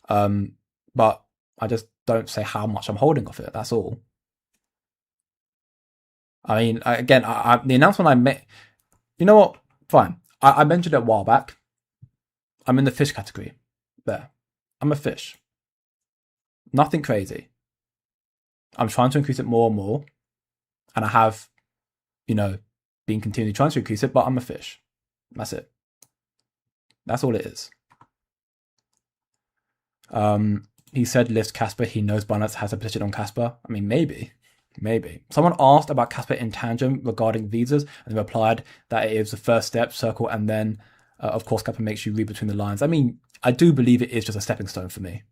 but I just don't say how much I'm holding of it. That's all. I mean, again, the announcement I made, you know what? Fine. I mentioned it a while back. I'm in the fish category. There. I'm a fish. Nothing crazy. I'm trying to increase it more and more. And I have, you know, been continually trying to increase it, but I'm a fish. That's it. That's all it is. He said list Kaspa. He knows Binance has a position on Kaspa. I mean, maybe. Someone asked about Kaspa in Tangem regarding visas, and they replied that it is the first step, circle, and then, of course, Kaspa makes you read between the lines. I mean, I do believe it is just a stepping stone for me.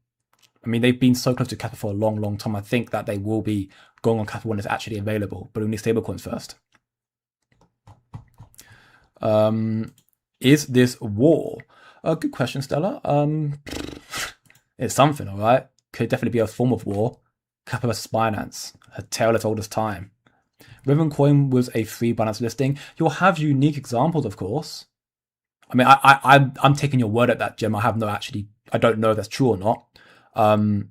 I mean, they've been so close to Kaspa for a long, long time. I think that they will be going on Kaspa when it's actually available, but we need stablecoins first. Is this war? Good question, Stella. It's something, all right? Could definitely be a form of war. Kaspa versus Binance, a tale as old as time. Ribboncoin was a free Binance listing. You'll have unique examples, of course. I mean, I'm taking your word at that, Jim. I don't know if that's true or not. I don't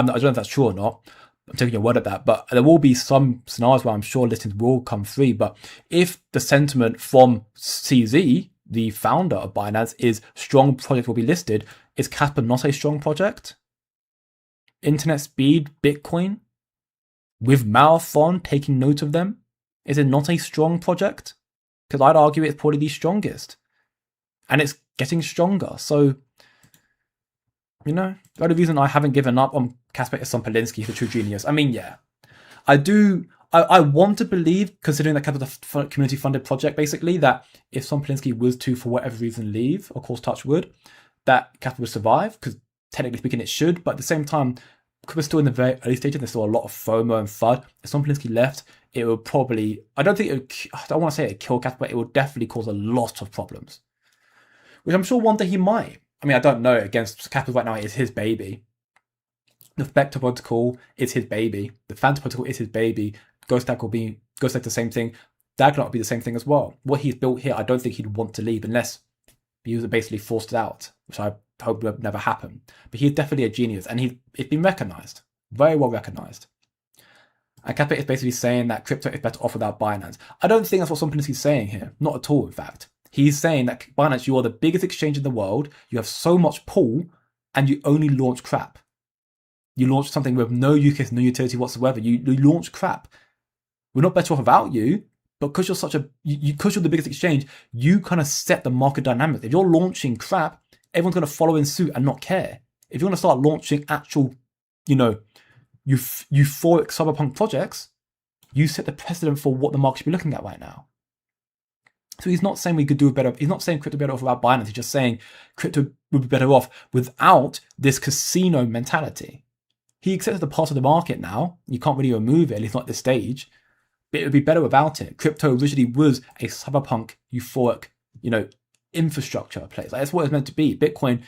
know if that's true or not. I'm taking your word at that. But there will be some scenarios where I'm sure listings will come free. But if the sentiment from CZ, the founder of Binance, is strong projects will be listed, is Kaspa not a strong project? Internet speed, Bitcoin, with Marathon taking note of them, is it not a strong project? Because I'd argue it's probably the strongest. And it's getting stronger. So, you know, the only reason I haven't given up on Kaspa is some Polinsky, he's a true genius. I mean, yeah. I want to believe, considering that Kaspa's a community-funded project, basically, that if Son Polinsky was to, for whatever reason, leave, of course, touch wood, that Kaspa would survive, because technically speaking, it should, but at the same time, because we're still in the very early stages, there's still a lot of FOMO and FUD. If Son Polinsky left, it would probably, I don't want to say it kill Kaspa, but it would definitely cause a lot of problems. Which I'm sure one day he might. I mean, I don't know. Against Kaspa right now, it's his baby. The Vector protocol is his baby. The Phantom protocol is his baby. Ghost Stack the same thing. Dagnut will be the same thing as well. What he's built here, I don't think he'd want to leave unless he was basically forced it out, which I hope would never happen. But he's definitely a genius, and it's been recognized, very well recognized. And Kaspa is basically saying that crypto is better off without Binance. I don't think that's what Son Polinsky's saying here. Not at all, in fact. He's saying that Binance, you are the biggest exchange in the world. You have so much pull, and you only launch crap. You launch something with no use case, no utility whatsoever. You launch crap. We're not better off without you, but because you're because you're the biggest exchange, you kind of set the market dynamics. If you're launching crap, everyone's going to follow in suit and not care. If you're going to start launching actual, euphoric cyberpunk projects, you set the precedent for what the market should be looking at right now. So he's not saying we could do better. He's not saying crypto would be better off without Binance. He's just saying crypto would be better off without this casino mentality. He accepts the part of the market now. You can't really remove it, at least not at this stage. But it would be better without it. Crypto originally was a cyberpunk, euphoric, infrastructure place. Like, that's what it's meant to be. Bitcoin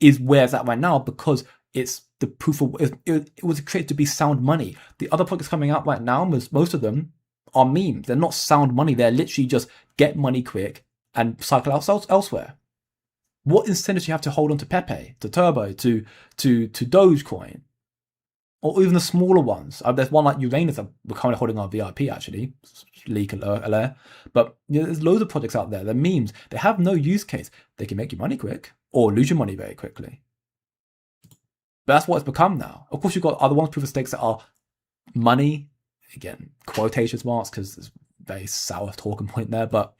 is where it's at right now because it's the proof of it was created to be sound money. The other projects coming out right now, most of them are memes. They're not sound money. They're literally just get money quick and cycle out elsewhere. What incentive do you have to hold on to Pepe, to Turbo, to Dogecoin, or even the smaller ones? There's one like Uranus that we're currently holding on VIP actually, leak alert. But there's loads of projects out there. They're memes. They have no use case. They can make you money quick or lose your money very quickly. But that's what it's become now. Of course, you've got other ones, proof of stakes, that are money. Again, quotation marks, because it's a very sour talking point there. But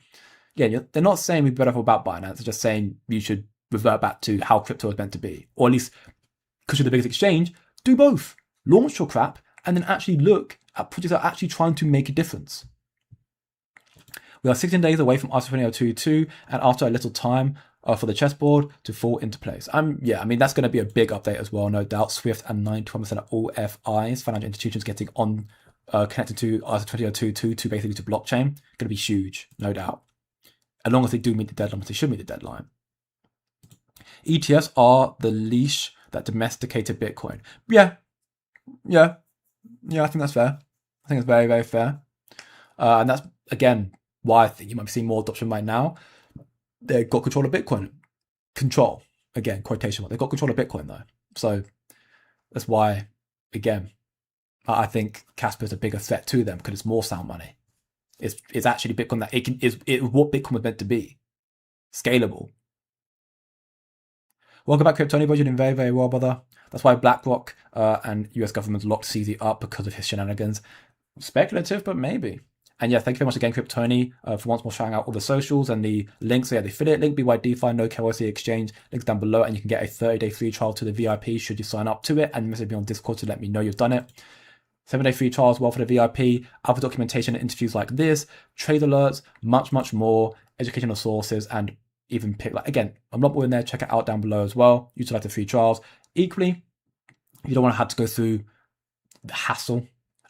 again, they're not saying we'd be better off about Binance. They're just saying you should revert back to how crypto is meant to be. Or at least, because you're the biggest exchange, do both. Launch your crap and then actually look at projects that are actually trying to make a difference. We are 16 days away from ISO 20022, and after a little time for the chessboard to fall into place. That's going to be a big update as well, no doubt. Swift and 91% of all FIs, financial institutions, getting on connected to ISO 20022 to basically to blockchain. Going to be huge, no doubt. As long as they do meet the deadline, which they should meet the deadline. ETFs are the leash that domesticated Bitcoin. Yeah, I think that's fair. I think it's very, very fair. And that's, again, why I think you might be seeing more adoption right now. They've got control of Bitcoin. Control. Again, quotation mark. They've got control of Bitcoin, though. So that's why, again, I think Kaspa is a bigger threat to them because it's more sound money. It's actually Bitcoin that is what Bitcoin was meant to be. Scalable. Welcome back, Kryptoni. You're doing very, very well, brother. That's why BlackRock and US government locked CZ up, because of his shenanigans. Speculative, but maybe. And yeah, thank you very much again, Kryptoni, for once more shouting out all the socials and the links. So yeah, the affiliate link, BYDFI, no KYC exchange, links down below, and you can get a 30-day free trial to the VIP should you sign up to it, and message me on Discord to let me know you've done it. 7-day free trial as well for the VIP, other documentation and interviews like this, trade alerts, much, much more, educational sources, and even pick, again, I'm not more in there, check it out down below as well. Utilize the free trials. Equally, you don't want to have to go through the hassle, and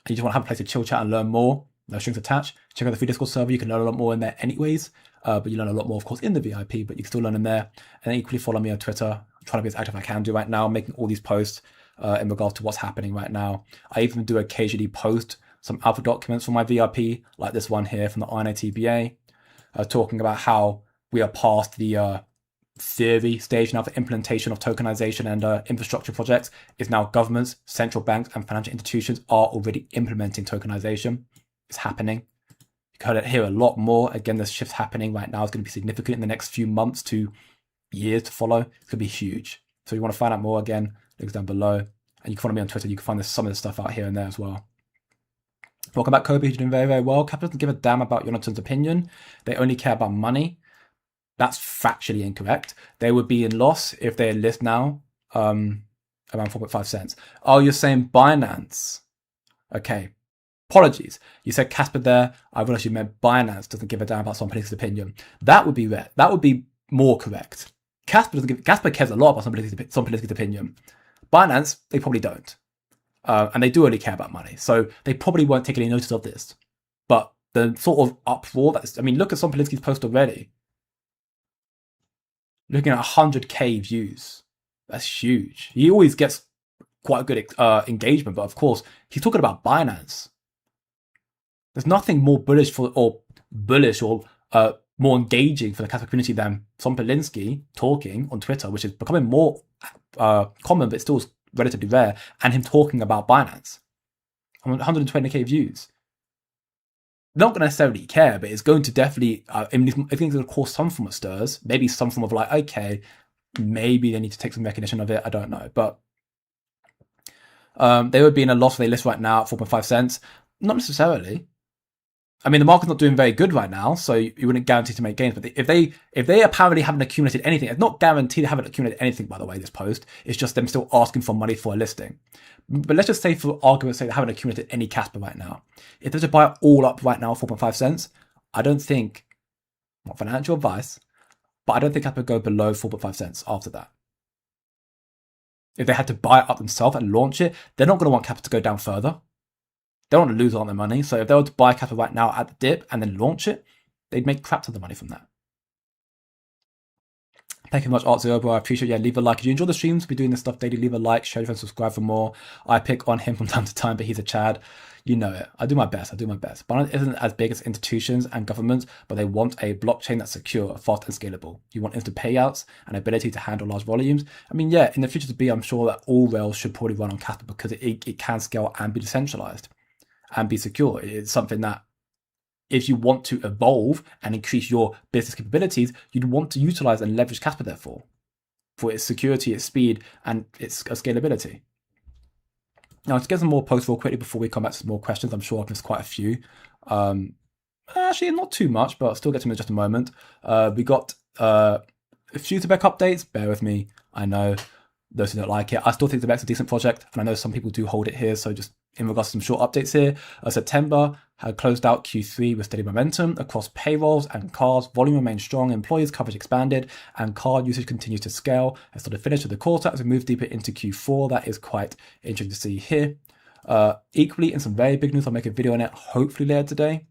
you just want to have a place to chill, chat, and learn more. No strings attached. Check out the free Discord server. You can learn a lot more in there anyways, but you learn a lot more, of course, in the VIP, but you can still learn in there. And then equally follow me on Twitter. I'm trying to be as active as I can do right now, making all these posts in regards to what's happening right now. I even do occasionally post some alpha documents from my VIP, like this one here from the INATBA, talking about how we are past the theory stage now for implementation of tokenization and infrastructure projects. Is now governments, central banks, and financial institutions are already implementing tokenization. It's happening. You can hear a lot more. Again, this shift happening right now is going to be significant in the next few months to years to follow. It's going to be huge. So if you want to find out more, again, links down below. And you can follow me on Twitter. You can find some of the stuff out here and there as well. Welcome back, Kobe. You're doing very, very well. Capital doesn't give a damn about Jonathan's opinion. They only care about money. That's factually incorrect. They would be in loss if they list now around 4.5 cents. Oh, you're saying Binance. Okay. Apologies. You said Kaspa there. I realized you meant Binance doesn't give a damn about somebody's opinion. That would be rare. That would be more correct. Kaspa cares a lot about somebody's opinion. Binance, they probably don't. And they do only care about money. So they probably won't take any notice of this. But the sort of uproar look at Son Polinsky's post already. Looking at 100k views. That's huge. He always gets quite a good engagement, but of course, he's talking about Binance. There's nothing more bullish or more engaging for the Kaspa community than Son Polinsky talking on Twitter, which is becoming more common, but still relatively rare, and him talking about Binance. 120k views. they're not going to necessarily care, but it's going to definitely, I think it's going to cause some form of stirs, maybe some form of like, okay, maybe they need to take some recognition of it. I don't know. But they would be in a loss if they list right now at 4.5 cents. Not necessarily. I mean, the market's not doing very good right now, so you wouldn't guarantee to make gains. But if they apparently haven't accumulated anything, it's not guaranteed they haven't accumulated anything, by the way, this post. It's just them still asking for money for a listing. But let's just say, for argument's sake, they haven't accumulated any Kaspa right now. If they're to buy it all up right now, 4.5 cents, I don't think, not financial advice, but I don't think Kaspa would go below 4.5 cents after that. If they had to buy it up themselves and launch it, they're not going to want Kaspa to go down further. They don't want to lose all their money. So if they were to buy Kaspa right now at the dip and then launch it, they'd make crap ton of money from that. Thank you very much, Art Zero, bro. I appreciate it. Yeah, leave a like. If you enjoy the streams, we're doing this stuff daily. Leave a like, share and subscribe for more. I pick on him from time to time, but he's a Chad. You know it. I do my best. Binance isn't as big as institutions and governments, but they want a blockchain that's secure, fast, and scalable. You want instant payouts and ability to handle large volumes. I mean, yeah, in the future to be, I'm sure that all rails should probably run on Kaspa because it can scale and be decentralized and be secure. It's something that if you want to evolve and increase your business capabilities, you'd want to utilize and leverage Kaspa therefore for its security, its speed, and its scalability. Now, let's get some more posts real quickly before we come back to some more questions. I'm sure I've missed quite a few. Actually, not too much, but I'll still get to them in just a moment. We got a few Zebec updates. Bear with me. I know those who don't like it. I still think Zebec's a decent project, and I know some people do hold it here, so just in regards to some short updates here, September had closed out Q3 with steady momentum across payrolls and cards. Volume remained strong, employees coverage expanded, and card usage continues to scale. And so the finish of the quarter as we move deeper into Q4, that is quite interesting to see here. Equally, in some very big news, I'll make a video on it hopefully later today.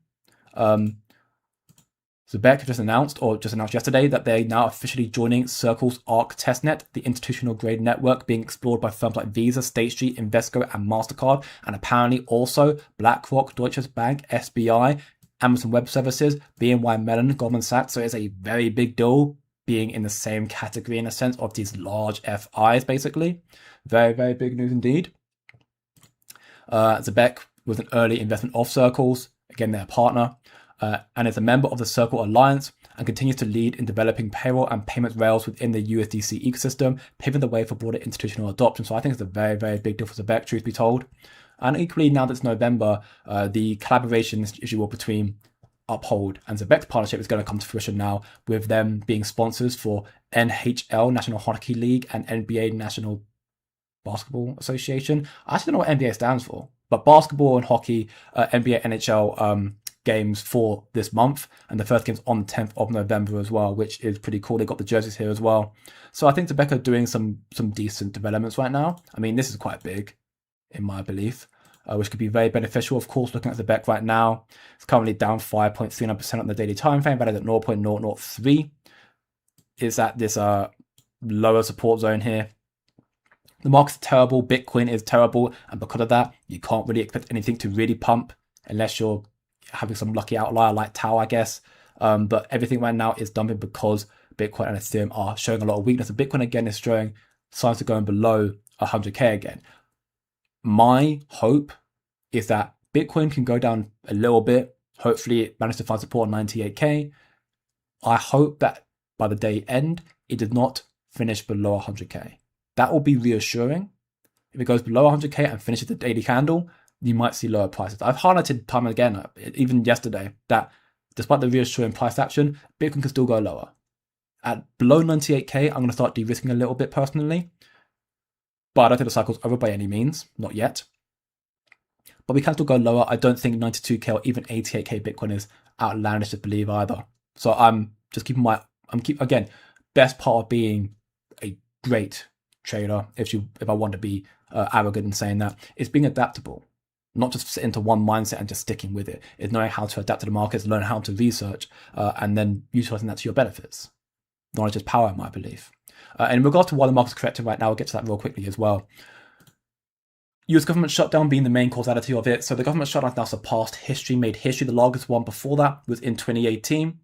Zebec just announced yesterday that they're now officially joining Circle's ARC testnet, the institutional grade network being explored by firms like Visa, State Street, Invesco, and MasterCard, and apparently also BlackRock, Deutsche Bank, SBI, Amazon Web Services, BNY Mellon, Goldman Sachs. So it's a very big deal being in the same category in a sense of these large FIs, basically. Very, very big news indeed. Zebec was an early investment of Circle's. Again, they're a partner. And is a member of the Circle Alliance and continues to lead in developing payroll and payment rails within the USDC ecosystem, paving the way for broader institutional adoption. So I think it's a very, very big deal for Zebec, truth be told. And equally, now that it's November, the collaboration, if you will, between Uphold and Zebec's partnership is going to come to fruition now, with them being sponsors for NHL, National Hockey League, and NBA, National Basketball Association. I actually don't know what NBA stands for, but basketball and hockey, NBA, NHL, games for this month, and the first game's on the 10th of November as well, which is pretty cool. They got the jerseys here as well. So I think Zebec are doing some decent developments right now. I mean, this is quite big in my belief, which could be very beneficial. Of course, looking at Zebec right now, it's currently down 5.39% on the daily time frame, valued at 0.003. It's at this lower support zone here. The market's terrible, Bitcoin is terrible, and because of that, you can't really expect anything to really pump unless you're having some lucky outlier like Tau, I guess. But everything right now is dumping because Bitcoin and Ethereum are showing a lot of weakness. And Bitcoin again is showing signs of going below 100k again. My hope is that Bitcoin can go down a little bit. Hopefully it manages to find support on 98k. I hope that by the day end, it does not finish below 100k. That will be reassuring. If it goes below 100k and finishes the daily candle, you might see lower prices. I've highlighted time and again, even yesterday, that despite the reassuring price action, Bitcoin can still go lower. At below 98k, I'm going to start de-risking a little bit personally. But I don't think the cycle's over by any means, not yet. But we can still go lower. I don't think 92k or even 88k Bitcoin is outlandish to believe either. So I'm just keeping again, best part of being a great trader, if I want to be arrogant in saying that, is being adaptable. Not just sit into one mindset and just sticking with it. It's knowing how to adapt to the markets, learn how to research, and then utilizing that to your benefits. Knowledge is power, in my belief. And in regards to why the market's correcting right now, I'll get to that real quickly as well. US government shutdown being the main causality of it. So the government shutdown has now surpassed history, made history. The largest one before that was in 2018,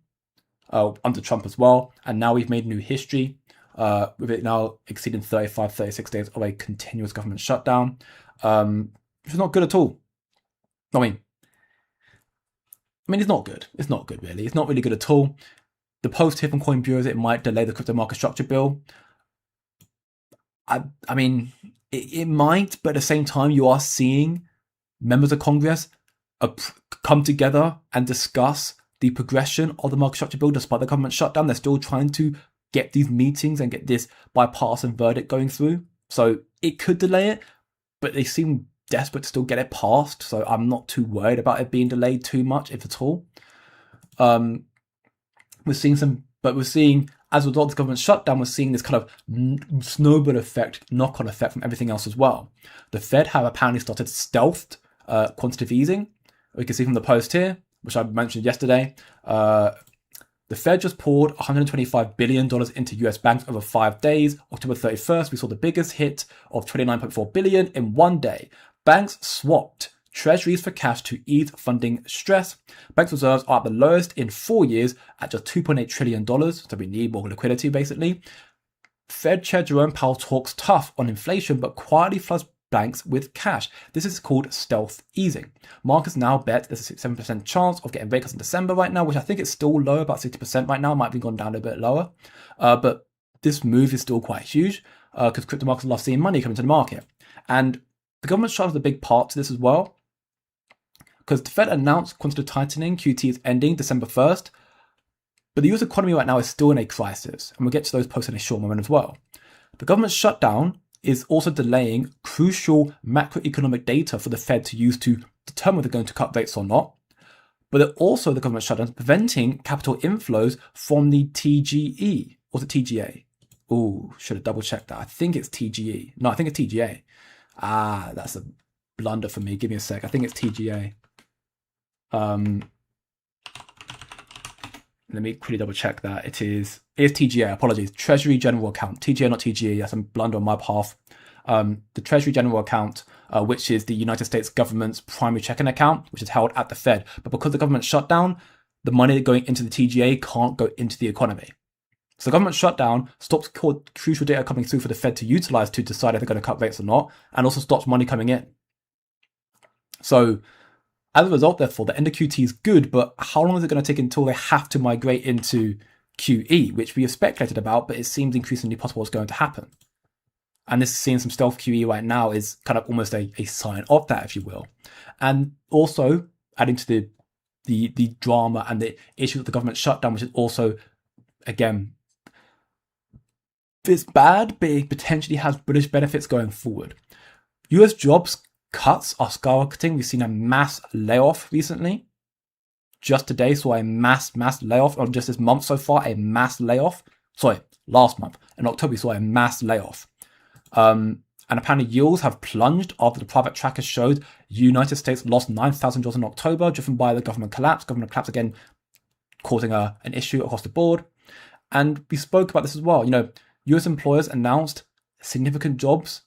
under Trump as well. And now we've made new history, with it now exceeding 35, 36 days of a continuous government shutdown. Which is not good at all. I mean, I mean, it's not good. It's not good, really. It's not really good at all. The post here from Coin Bureau is it might delay the crypto market structure bill. I mean, it might, but at the same time, you are seeing members of Congress come together and discuss the progression of the market structure bill despite the government shutdown. They're still trying to get these meetings and get this bipartisan verdict going through. So it could delay it, but they seem desperate to still get it passed. So I'm not too worried about it being delayed too much, if at all. We're seeing as a result of the government shutdown, we're seeing this kind of snowball effect, knock-on effect from everything else as well. The Fed have apparently started stealthed quantitative easing. We can see from the post here, which I mentioned yesterday, the Fed just poured $125 billion into US banks over 5 days. October 31st, we saw the biggest hit of $29.4 billion in one day. Banks swapped treasuries for cash to ease funding stress. Banks' reserves are at the lowest in 4 years at just $2.8 trillion. So we need more liquidity, basically. Fed Chair Jerome Powell talks tough on inflation, but quietly floods banks with cash. This is called stealth easing. Markets now bet there's a 7% chance of getting rate cuts in December right now, which I think is still low, about 60% right now. It might have gone down a bit lower. But this move is still quite huge because crypto markets love seeing money come into the market. And the government shot is a big part to this as well, because the Fed announced quantitative tightening, QT is ending December 1st, but the US economy right now is still in a crisis, and we'll get to those posts in a short moment as well. The government shutdown is also delaying crucial macroeconomic data for the Fed to use to determine whether they're going to cut rates or not, but also the government shutdown is preventing capital inflows from the TGE, or the TGA. Oh, should have double checked that. I think it's TGE. No, I think it's TGA. That's a blunder for me. Give me a sec. I think it's TGA. Let me quickly double check that. It is TGA. Apologies. Treasury General Account. TGA, not TGA. That's a blunder on my behalf. The Treasury General Account, which is the United States government's primary checking account, which is held at the Fed. But because the government shut down, the money going into the TGA can't go into the economy. So the government shutdown stops crucial data coming through for the Fed to utilize to decide if they're going to cut rates or not, and also stops money coming in. So as a result, therefore, the end of QT is good, but how long is it going to take until they have to migrate into QE, which we have speculated about, but it seems increasingly possible it's going to happen. And this is seeing some stealth QE right now is kind of almost a sign of that, if you will. And also adding to the drama and the issue of the government shutdown, which is also, again, it's bad, but it potentially has British benefits going forward. US jobs cuts are skyrocketing. We've seen a mass layoff recently. Just today saw a mass layoff, or just this month so far, a mass layoff. Sorry, last month. In October, we saw a mass layoff. And apparently yields have plunged after the private trackers showed United States lost 9,000 jobs in October, driven by the government collapse. Government collapse, again, causing an issue across the board. And we spoke about this as well. US employers announced significant jobs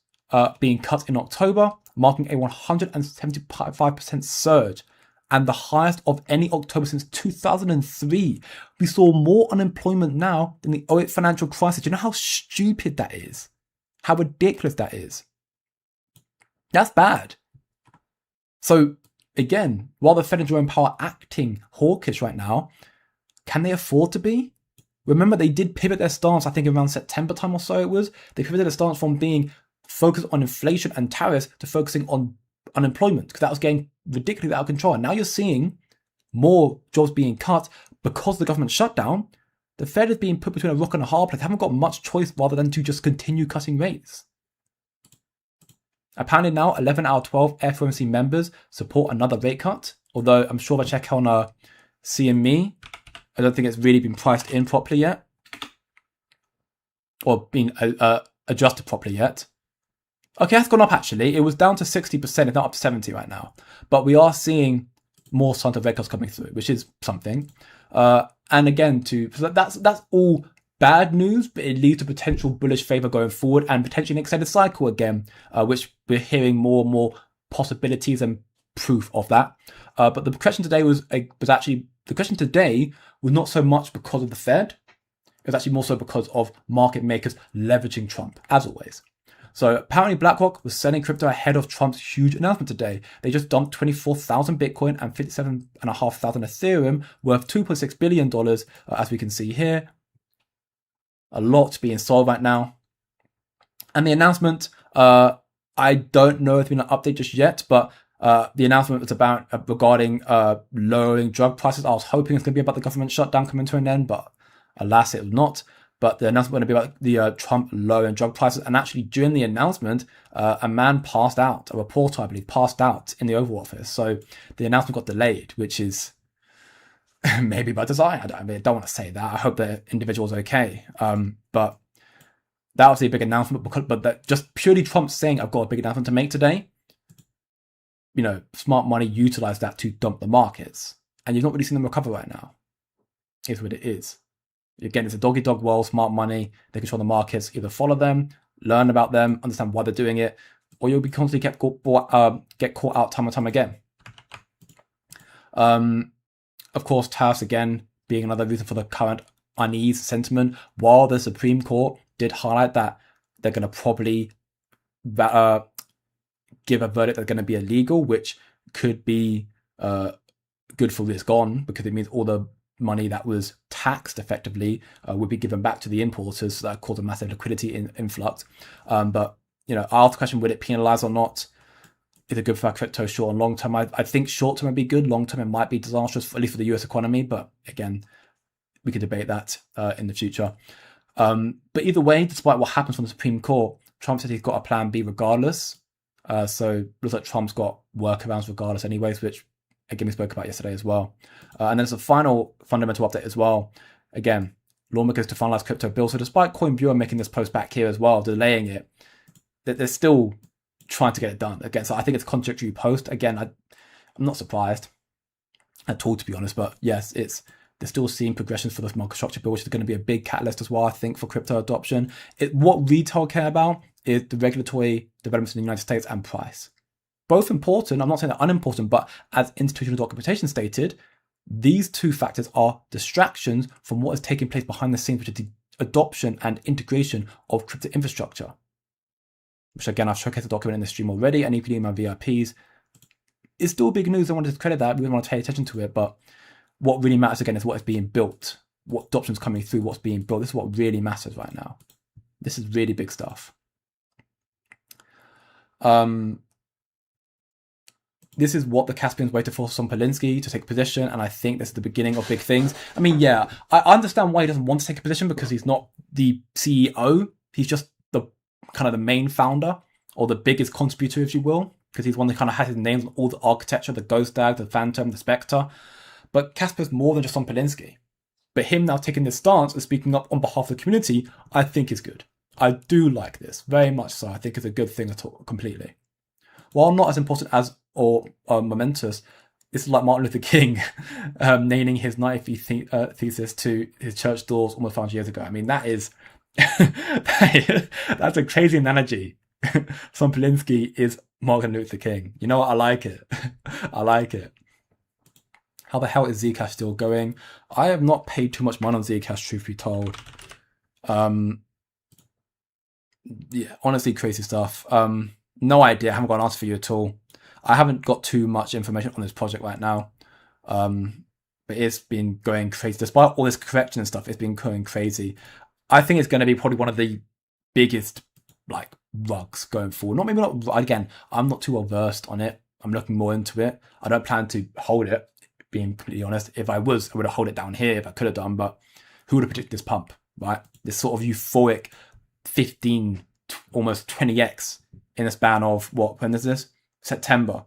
being cut in October, marking a 175% surge and the highest of any October since 2003. We saw more unemployment now than the 2008 financial crisis. Do you know how stupid that is? How ridiculous that is? That's bad. So again, while the Fed and Jerome Powell are acting hawkish right now, can they afford to be? Remember, they did pivot their stance, I think around September time or so it was. They pivoted their stance from being focused on inflation and tariffs to focusing on unemployment, because that was getting ridiculously out of control. And now you're seeing more jobs being cut because of the government shutdown. The Fed is being put between a rock and a hard place. They haven't got much choice rather than to just continue cutting rates. Apparently now 11 out of 12 FOMC members support another rate cut, although I'm sure if I check on CME, I don't think it's really been priced in properly yet, or been adjusted properly yet. Okay, that's gone up actually. It was down to 60%, it's not up to 70 right now. But we are seeing more signs of rate cuts coming through, which is something. And again, that's all bad news, but it leads to potential bullish favor going forward and potentially an extended cycle again, which we're hearing more and more possibilities and proof of that. But the question today was not so much because of the Fed. It was actually more so because of market makers leveraging Trump, as always. So apparently BlackRock was selling crypto ahead of Trump's huge announcement today. They just dumped 24,000 Bitcoin and 57,500 Ethereum worth $2.6 billion, as we can see here. A lot being sold right now. And the announcement, I don't know if there's been an update just yet, but the announcement was about regarding lowering drug prices. I was hoping it's going to be about the government shutdown coming to an end, but alas, it was not. But the announcement was going to be about the Trump lowering drug prices. And actually, during the announcement, a man passed out, a reporter, I believe, passed out in the Oval Office. So the announcement got delayed, which is maybe by design. I don't want to say that. I hope the individual's okay. But that was a big announcement, but that just purely Trump saying, I've got a big announcement to make today. You know, smart money utilized that to dump the markets. And you've not really seen them recover right now. Is what it is. Again, it's a dog-eat-dog world, smart money. They control the markets. Either follow them, learn about them, understand why they're doing it, or you'll be constantly get caught out time and time again. Of course, tariffs, again, being another reason for the current unease sentiment, while the Supreme Court did highlight that they're going to probably give a verdict that's going to be illegal, which could be good for risk on, because it means all the money that was taxed effectively would be given back to the importers. So that caused a massive liquidity influx. But, you know, I asked the question, would it penalize or not? Is it good for crypto short and long term? I think short term would be good. Long term, it might be disastrous, at least for the US economy. But again, we could debate that in the future. But either way, despite what happens from the Supreme Court, Trump said he's got a plan B regardless. So it looks like Trump's got workarounds regardless anyways, which again we spoke about yesterday as well. And there's a final fundamental update as well. Again, lawmakers to finalize crypto bill. So despite Coin Bureau making this post back here as well, delaying it, they're still trying to get it done. Again, so I think it's a contradictory post. Again, I'm not surprised at all, to be honest. But yes, they're still seeing progressions for this microstructure bill, which is going to be a big catalyst as well, I think, for crypto adoption. What retail care about is the regulatory developments in the United States and price. Both important, I'm not saying they're unimportant, but as institutional documentation stated, these two factors are distractions from what is taking place behind the scenes, which is the adoption and integration of crypto infrastructure. Which again, I've showcased the document in the stream already, and including my VIPs. It's still big news. I wanted to credit that. We want to pay attention to it, but what really matters again is what is being built, what adoption's coming through, what's being built. This is what really matters right now. This is really big stuff. This is what the Caspians waited for Polinsky to take a position, and I think this is the beginning of big things. I mean, yeah, I understand why he doesn't want to take a position, because he's not the CEO. He's just the kind of the main founder, or the biggest contributor, if you will, because he's one that kind of has his names on all the architecture, the Ghost Dag, the Phantom, the Spectre. But Casper's more than just on Polinsky. But him now taking this stance and speaking up on behalf of the community, I think is good. I do like this, very much so. I think it's a good thing at all, completely. While not as important as or momentous, it's like Martin Luther King naming his 90th thesis to his church doors almost 500 years ago. I mean, that's a crazy analogy. Some Polinsky is Martin Luther King. You know what? I like it. I like it. How the hell is Zcash still going? I have not paid too much money on Zcash, truth be told. Yeah, honestly, crazy stuff. No idea. I haven't got an answer for you at all. I haven't got too much information on this project right now. But it's been going crazy. Despite all this correction and stuff, it's been going crazy. I think it's going to be probably one of the biggest rugs going forward. Again, I'm not too well versed on it. I'm looking more into it. I don't plan to hold it, being completely honest. If I was, I would have held it down here if I could have done, but who would have predicted this pump, right? This sort of euphoric 15, almost 20x in a span of when is this? September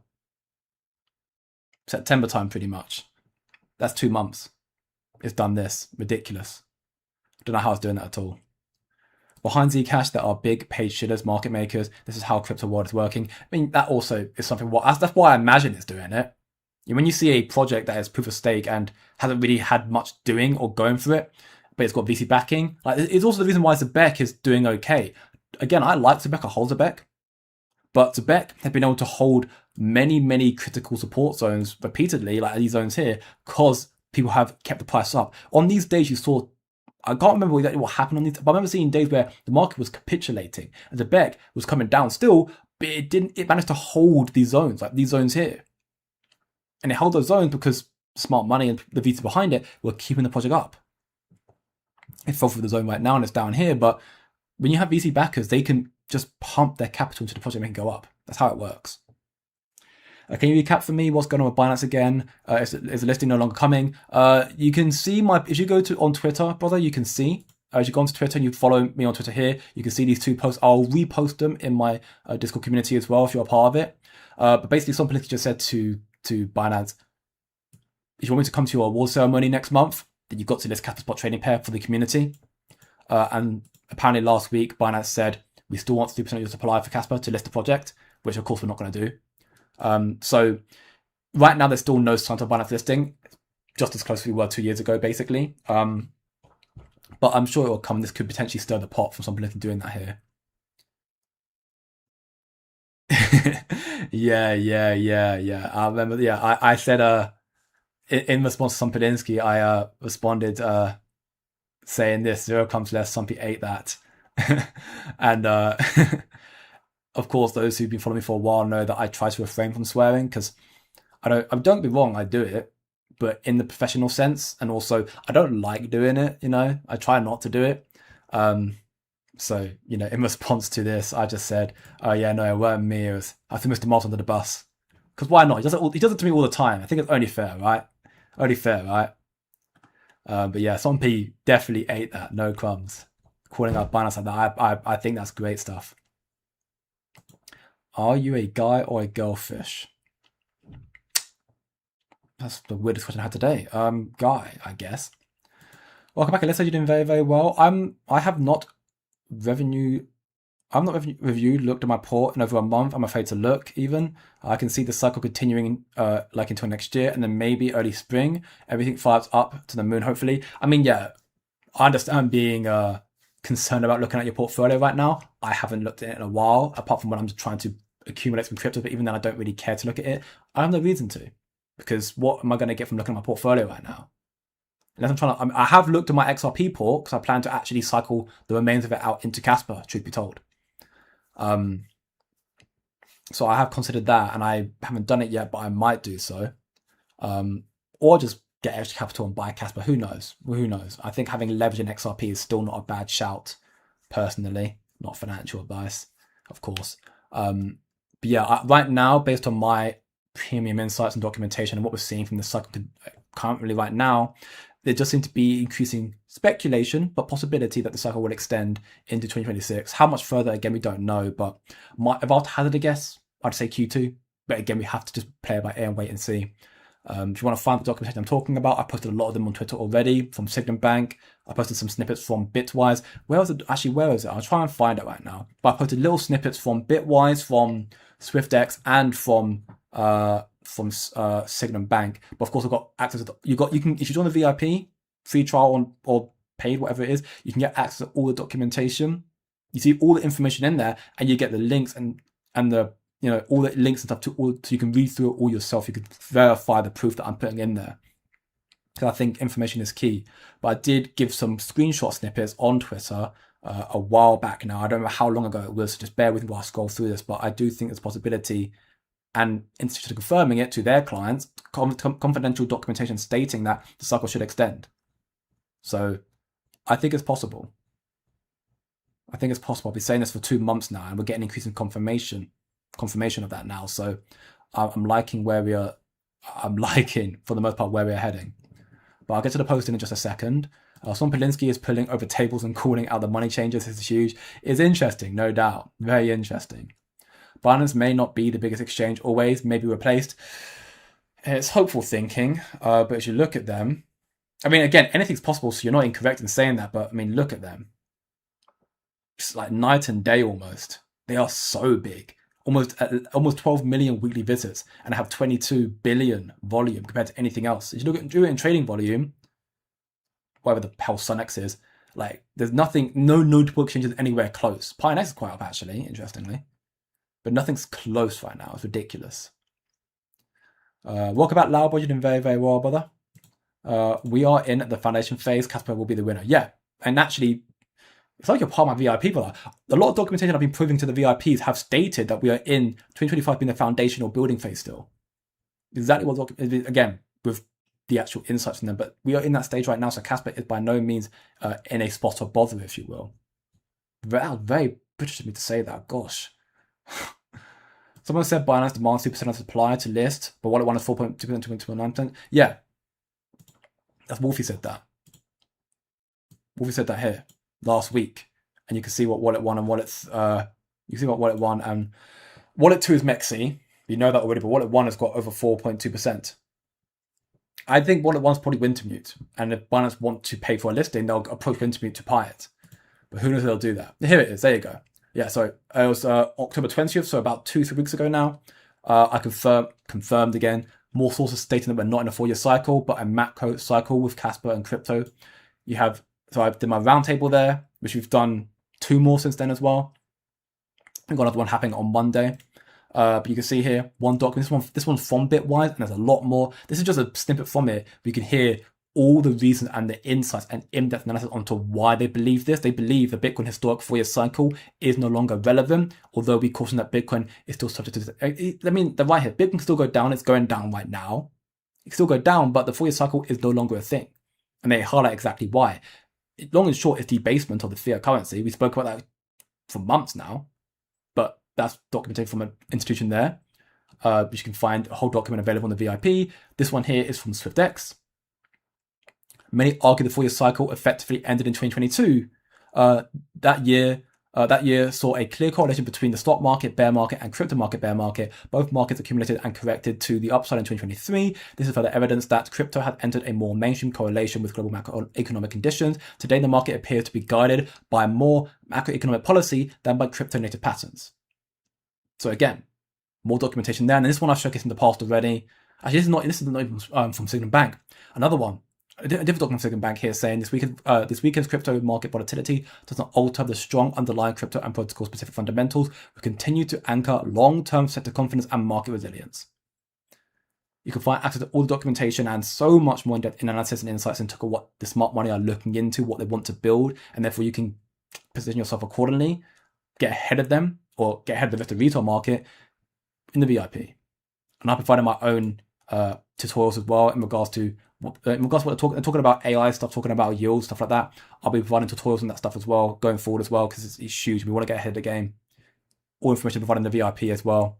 time, pretty much. That's 2 months. It's done this. Ridiculous. Don't know how it's doing that at all. Behind Zcash, there are big paid shitters, market makers. This is how crypto world is working. I mean, that also is something. That's why I imagine it's doing it. When you see a project that is proof of stake and hasn't really had much doing or going for it, but it's got VC backing, it's also the reason why Zebec is doing okay. Again, I like Zebec. I hold Zebec. But Zebec has been able to hold many, many critical support zones repeatedly, like these zones here, because people have kept the price up. On these days, you saw I can't remember exactly what happened on these, but I remember seeing days where the market was capitulating and Zebec was coming down still, but it managed to hold these zones, like these zones here. And it held those zones because smart money and the VC behind it were keeping the project up. It fell through the zone right now and it's down here, but when you have VC backers, they can just pump their capital into the project and make it go up. That's how it works. Can you recap for me what's going on with Binance again? Is the listing no longer coming? You can see if you go on Twitter, brother, you can see. As you go onto Twitter and you follow me on Twitter here, you can see these 2 posts. I'll repost them in my Discord community as well if you're a part of it. But basically, something just said to Binance, if you want me to come to your award ceremony next month, then you've got to list Kaspa spot trading pair for the community. And apparently last week, Binance said, we still want 3% of your supply for Kaspa to list the project, which of course we're not going to do. So right now, there's still no sign of Binance listing, just as close as we were 2 years ago, basically. But I'm sure it will come. This could potentially stir the pot from somebody doing that here. Yeah. I remember. Yeah, I said in response to Sompelinsky, I responded saying this: 0 comes less. Sompy ate that, and of course, those who've been following me for a while know that I try to refrain from swearing because don't get me wrong, I do it, but in the professional sense, and also I don't like doing it. I try not to do it. So in response to this, I just said, "Oh yeah, no, it weren't me. I threw Mr. Moss under the bus." Because why not? He does it to me all the time. I think it's only fair, right? But yeah, Sompy definitely ate that. No crumbs. Calling out Binance like that, I think that's great stuff. Are you a guy or a girlfish? That's the weirdest question I had today. Guy, I guess. Welcome back, Alyssa. You're doing very, very well. I have not reviewed, looked at my port in over a month. I'm afraid to look even. I can see the cycle continuing like until next year and then maybe early spring. Everything fires up to the moon, hopefully. I mean, yeah, I understand being concerned about looking at your portfolio right now. I haven't looked at it in a while, apart from when I'm just trying to accumulate some crypto, but even then I don't really care to look at it. I have no reason to, because what am I going to get from looking at my portfolio right now? Unless I have looked at my XRP port because I plan to actually cycle the remains of it out into Kaspa, truth be told. So I have considered that, and I haven't done it yet, but I might do so. Or just get extra capital and buy Kaspa. Who knows? I think having leverage in XRP is still not a bad shout, personally. Not financial advice, of course. But yeah, right now, based on my premium insights and documentation and what we're seeing from the cycle currently right now, there just seems to be increasing speculation, but possibility that the cycle will extend into 2026. How much further, again, we don't know. But if I was to hazard a guess, I'd say Q2. But again, we have to just play it by ear and wait and see. If you want to find the documentation I'm talking about, I posted a lot of them on Twitter already, from Signum Bank. I posted some snippets from Bitwise. Where is it? I'll try and find it right now. But I posted little snippets from Bitwise, from SwiftX, and from Signum Bank. But of course, I've got access to you can if you join the VIP free trial or paid, whatever it is, you can get access to all the documentation. You see all the information in there, and you get the links and the all the links and stuff so you can read through it all yourself. You can verify the proof that I'm putting in there. Because I think information is key. But I did give some screenshot snippets on Twitter a while back now. I don't know how long ago it was, so just bear with me while I scroll through this. But I do think there's a possibility, and institutions are confirming it to their clients, confidential documentation stating that the cycle should extend. So I think it's possible. I've been saying this for 2 months now, and we're getting increasing confirmation of that now. So I'm liking where we are. I'm liking, for the most part, where we're heading. But I'll get to the posting in just a second. Sompelinsky is pulling over tables and calling out the money changers. This is huge. It's interesting, no doubt. Very interesting. Binance may not be the biggest exchange always, maybe replaced. It's hopeful thinking, but as you look at them, I mean, again, anything's possible, so you're not incorrect in saying that, but I mean, look at them. It's like night and day almost. They are so big. Almost 12 million weekly visits and have 22 billion volume compared to anything else. If you look at do it in trading volume, whatever the hell Sunex is, like there's nothing, no notable exchanges anywhere close. Pionex is quite up actually, interestingly, but nothing's close right now. It's ridiculous. Welcome back, Loudboy. You're doing very, very well, brother. We are in the foundation phase. Kaspa will be the winner. Yeah, And actually, it's like you're part of my VIP, but a lot of documentation I've been proving to the VIPs have stated that we are in 2025 being the foundational building phase still. Exactly what, again, with the actual insights in them, but we are in that stage right now, so Kaspa is by no means in a spot of bother, if you will. That was very British of me to say that, gosh. Someone said Binance demands 2% of supply to list, but Wallet 1 is 4.2%, 2.9%. Yeah, that's Wolfie said that. Wolfie said that here last week, and you can see what Wallet 1 and Wallet you can see what Wallet 1 and Wallet 2 is Mexi. You know that already, but Wallet 1 has got over 4.2%. I think Wallet 1 is probably Wintermute, and if Binance want to pay for a listing, they'll approach Wintermute to buy it. But who knows if they'll do that? Here it is. There you go. Yeah, so it was October 20th, so about 2-3 weeks ago now. I confirmed again. More sources stating that we're not in a 4-year cycle, but a macro cycle with Kaspa and crypto. You have, so I did my roundtable there, which we've done 2 more since then as well. We've got another one happening on Monday. But you can see here, one document, this one's from Bitwise, and there's a lot more. This is just a snippet from it. We can hear all the reasons and the insights and in-depth analysis onto why they believe this. They believe the Bitcoin historic 4-year cycle is no longer relevant, although we caution that Bitcoin is still subject to this. I mean, they're right here. Bitcoin can still go down. It's going down right now. It can still go down, but the 4-year cycle is no longer a thing. And they highlight exactly why. Long and short, it's debasement of the fiat currency. We spoke about that for months now, but that's documented from an institution there. Which you can find a whole document available on the VIP. This one here is from SwiftX. Many argue the 4-year cycle effectively ended in 2022. That year saw a clear correlation between the stock market bear market and crypto market bear market. Both markets accumulated and corrected to the upside in 2023. This is further evidence that crypto had entered a more mainstream correlation with global macroeconomic conditions. Today, the market appears to be guided by more macroeconomic policy than by crypto native patterns. So again, more documentation there. And this one I've showcased in the past already. Actually, this is not even from Signal Bank. Another one. A different document from Signal Bank here saying this weekend's crypto market volatility does not alter the strong underlying crypto and protocol specific fundamentals. We continue to anchor long-term sector confidence and market resilience. You can find access to all the documentation and so much more in-depth analysis and insights into what the smart money are looking into, what they want to build, and therefore you can position yourself accordingly, get ahead of them, or get ahead of the rest of the retail market in the VIP. And I'm providing my own tutorials as well in regards to what they're talking about AI stuff, talking about yield, stuff like that. I'll be providing tutorials on that stuff as well going forward as well, because it's huge. We want to get ahead of the game. All information provided in the VIP as well.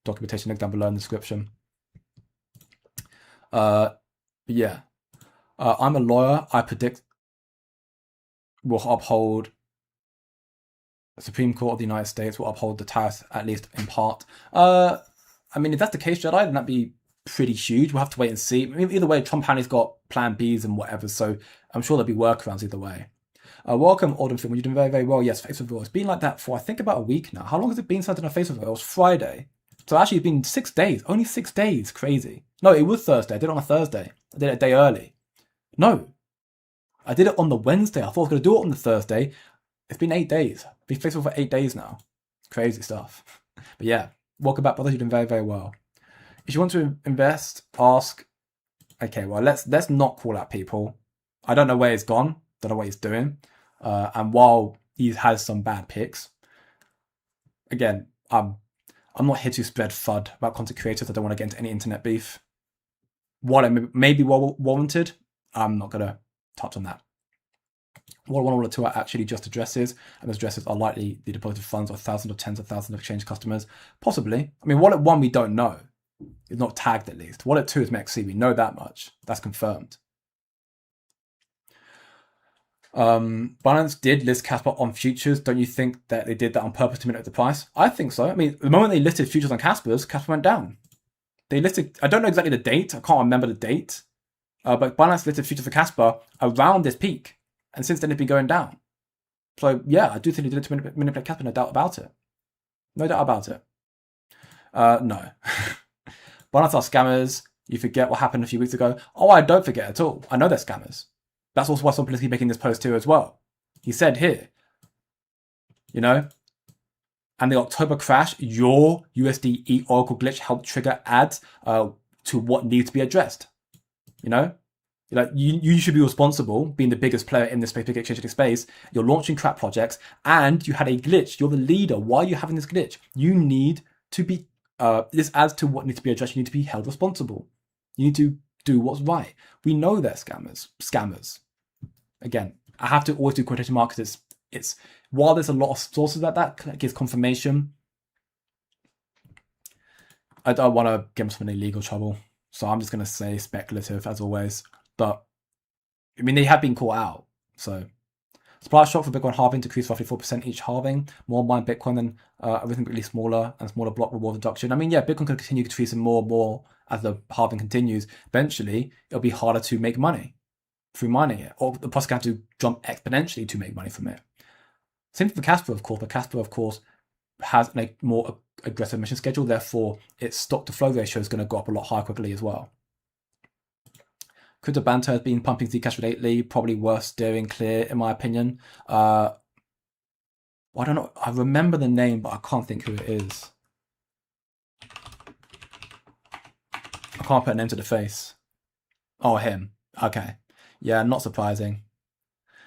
Documentation link down below in the description. Yeah. I'm a lawyer. I predict will uphold the Supreme Court of the United States will uphold the tariffs, at least in part. I mean, if that's the case, Jedi, then that'd be pretty huge. We'll have to wait and see. I mean, either way, Trump apparently's got plan Bs and whatever, so I'm sure there'll be workarounds either way. Welcome, Auden Film. You're doing very, very well. Yes, Facebook. It's been like that for, I think, about a week now. How long has it been since I've done a Facebook? It was Friday. So actually, it's been 6 days. Only 6 days. Crazy. No, it was Thursday. I did it on a Thursday. I did it a day early. No. I did it on the Wednesday. I thought I was going to do it on the Thursday. It's been 8 days. I've been Facebook for 8 days now. Crazy stuff. But yeah, welcome back, brothers. You're doing very, very well. If you want to invest, ask. Okay, well, let's not call out people. I don't know where he's gone. Don't know what he's doing. And while he has some bad picks, again, I'm not here to spread FUD about content creators. I don't want to get into any internet beef. While it may be warranted, I'm not going to touch on that. Wallet 1 and Wallet 2 are actually just addresses, and those addresses are likely the deposited funds of thousands or tens of thousands of exchange customers. Possibly. I mean, Wallet 1 we don't know. It's not tagged at least. Wallet 2 is Mexi. We know that much. That's confirmed. Binance did list Kaspa on futures. Don't you think that they did that on purpose to manipulate the price? I think so. I mean, the moment they listed futures on Kaspa went down. They listed, I don't know exactly the date. I can't remember the date. But Binance listed futures for Kaspa around this peak. And since then, it's been going down. So, yeah, I do think they did it to manipulate Kaspa. No doubt about it. No doubt about it. No. Binance are scammers. You forget what happened a few weeks ago. Oh, I don't forget at all. I know they're scammers. That's also why Someone is making this post too as well. He said here, and the October crash, your USDE Oracle glitch helped trigger ads to what needs to be addressed. Like you should be responsible, being the biggest player in this space, big exchange space. You're launching crap projects, and you had a glitch. You're the leader. Why are you having this glitch? You need to be. This adds to what needs to be addressed. You need to be held responsible. You need to do what's right. We know they're scammers. Again, I have to always do quotation marks. It's while there's a lot of sources like that gives confirmation. I don't want to get myself in legal trouble, so I'm just going to say speculative as always. But I mean, they have been caught out. So supply shock for Bitcoin halving decreased roughly 4% each halving. More mined Bitcoin than everything really smaller and smaller block reward reduction. I mean, yeah, Bitcoin could continue decreasing more and more as the halving continues. Eventually, it'll be harder to make money through mining it, or the price can have to jump exponentially to make money from it. Same for Kaspa, of course. But Kaspa, of course, has a more aggressive mission schedule. Therefore, its stock to flow ratio is going to go up a lot higher quickly as well. Crypto Banter has been pumping Zcash lately, probably worth steering clear, in my opinion. I don't know. I remember the name, but I can't think who it is. I can't put a name to the face. Oh, him. Okay. Yeah, not surprising.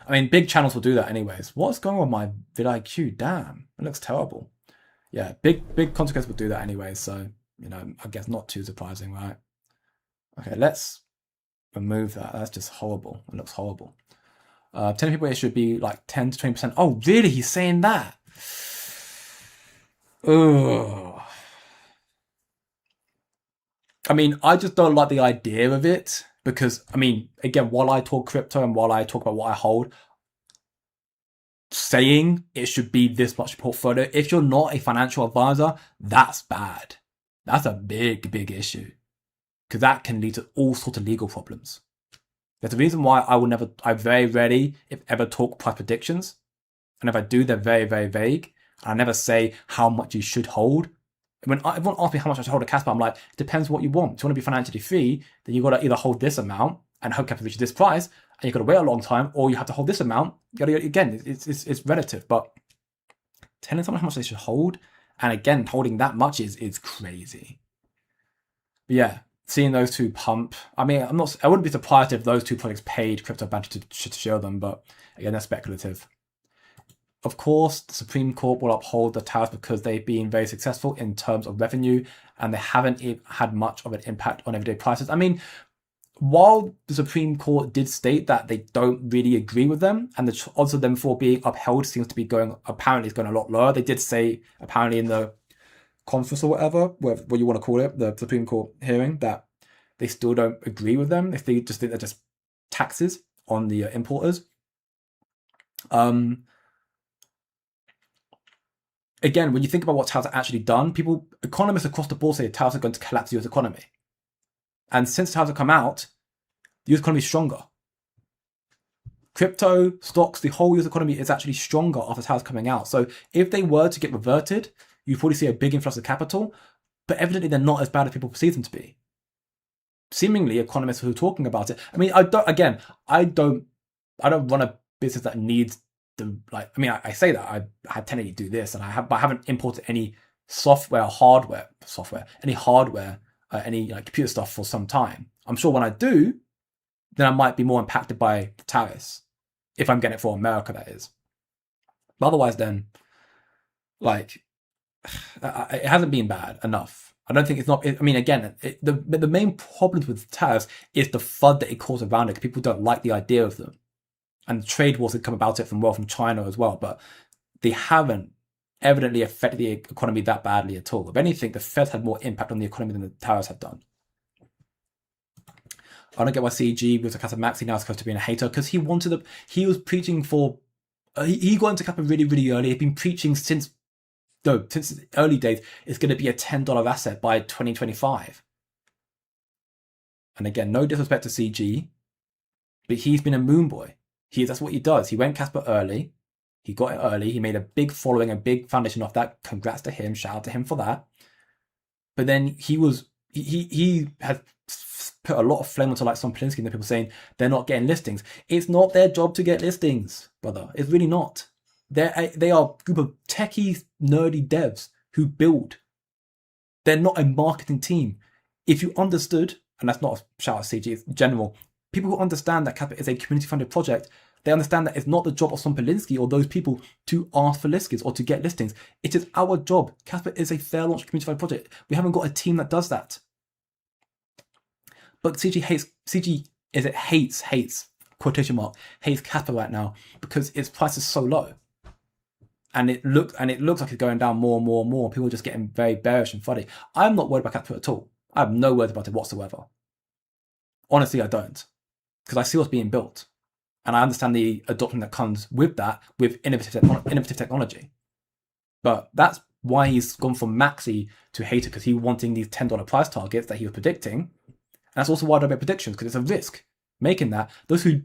I mean, big channels will do that anyways. What's going on with my vidIQ? Damn, it looks terrible. Yeah, big content creators will do that anyways. So, I guess not too surprising, right? Okay, let's remove that. That's just horrible. It looks horrible. 10 people, it should be like 10 to 20%. Oh, really? He's saying that? Ugh. I mean, I just don't like the idea of it because, I mean, again, while I talk crypto and while I talk about what I hold, saying it should be this much portfolio, if you're not a financial advisor, that's bad. That's a big issue because that can lead to all sorts of legal problems. There's a reason why I very rarely, if ever, talk price predictions. And if I do, they're very vague. I never say how much you should hold. When everyone asks me how much I should hold a Kaspa, I'm like, it depends what you want. If you want to be financially free, then you've got to either hold this amount and hope capital reaches this price, and you've got to wait a long time, or you have to hold this amount. Again, it's relative, but telling someone how much they should hold, and again, holding that much is crazy. But yeah, seeing those two pump. I mean, I wouldn't be surprised if those two projects paid Crypto Banter to show them, but again, that's speculative. Of course, the Supreme Court will uphold the tariffs because they've been very successful in terms of revenue and they haven't had much of an impact on everyday prices. I mean, while the Supreme Court did state that they don't really agree with them and the odds of them for being upheld seems to be apparently is going a lot lower. They did say apparently in the conference or whatever, what you want to call it, the Supreme Court hearing, that they still don't agree with them. If they just think they're just taxes on the importers. Again, when you think about what tariffs are actually done, economists across the board say tariffs are going to collapse the US economy. And since tariffs have come out, the US economy is stronger. Crypto, stocks, the whole US economy is actually stronger after tariffs coming out. So if they were to get reverted, you'd probably see a big influx of capital, but evidently they're not as bad as people perceive them to be. Seemingly, economists who are talking about it. I mean, I don't run a business that needs I say that I technically do this, but I haven't imported any hardware, any computer stuff for some time. I'm sure when I do, then I might be more impacted by the tariffs if I'm getting it for America, that is. But otherwise, then, it hasn't been bad enough. I don't think it's not. I mean, again, the main problems with tariffs is the FUD that it causes around it. People don't like the idea of them. And the trade wars that come about it from China as well, but they haven't evidently affected the economy that badly at all. If anything, the Fed had more impact on the economy than the tariffs have done. I don't get why CG was a Kaspa Maxi now is supposed to be a hater because he was preaching for. He got into Kaspa really early. He's been preaching since the early days. It's going to be a $10 asset by 2025. And again, no disrespect to CG, but he's been a moon boy. That's what he does. He went Kaspa early. He got it early. He made a big following, a big foundation off that. Congrats to him. Shout out to him for that. But then he has put a lot of flame onto some Polinsky and the people saying they're not getting listings. It's not their job to get listings, brother. It's really not. They are a group of techie, nerdy devs who build. They're not a marketing team. If you understood, and that's not a shout out to CG, it's general, people who understand that Kaspa is a community-funded project, they understand that it's not the job of some Polinsky or those people to ask for listings or to get listings. It is our job. Kaspa is a fair launch community-funded project. We haven't got a team that does that. But CG hates, quotation mark, hates Kaspa right now because its price is so low. And it looks like it's going down more and more and more. People are just getting very bearish and funny. I'm not worried about Kaspa at all. I have no words about it whatsoever. Honestly, I don't. Because I see what's being built. And I understand the adoption that comes with that, with innovative technology. But that's why he's gone from maxi to hater, because he's wanting these $10 price targets that he was predicting. And that's also why I don't make predictions, because it's a risk making that. The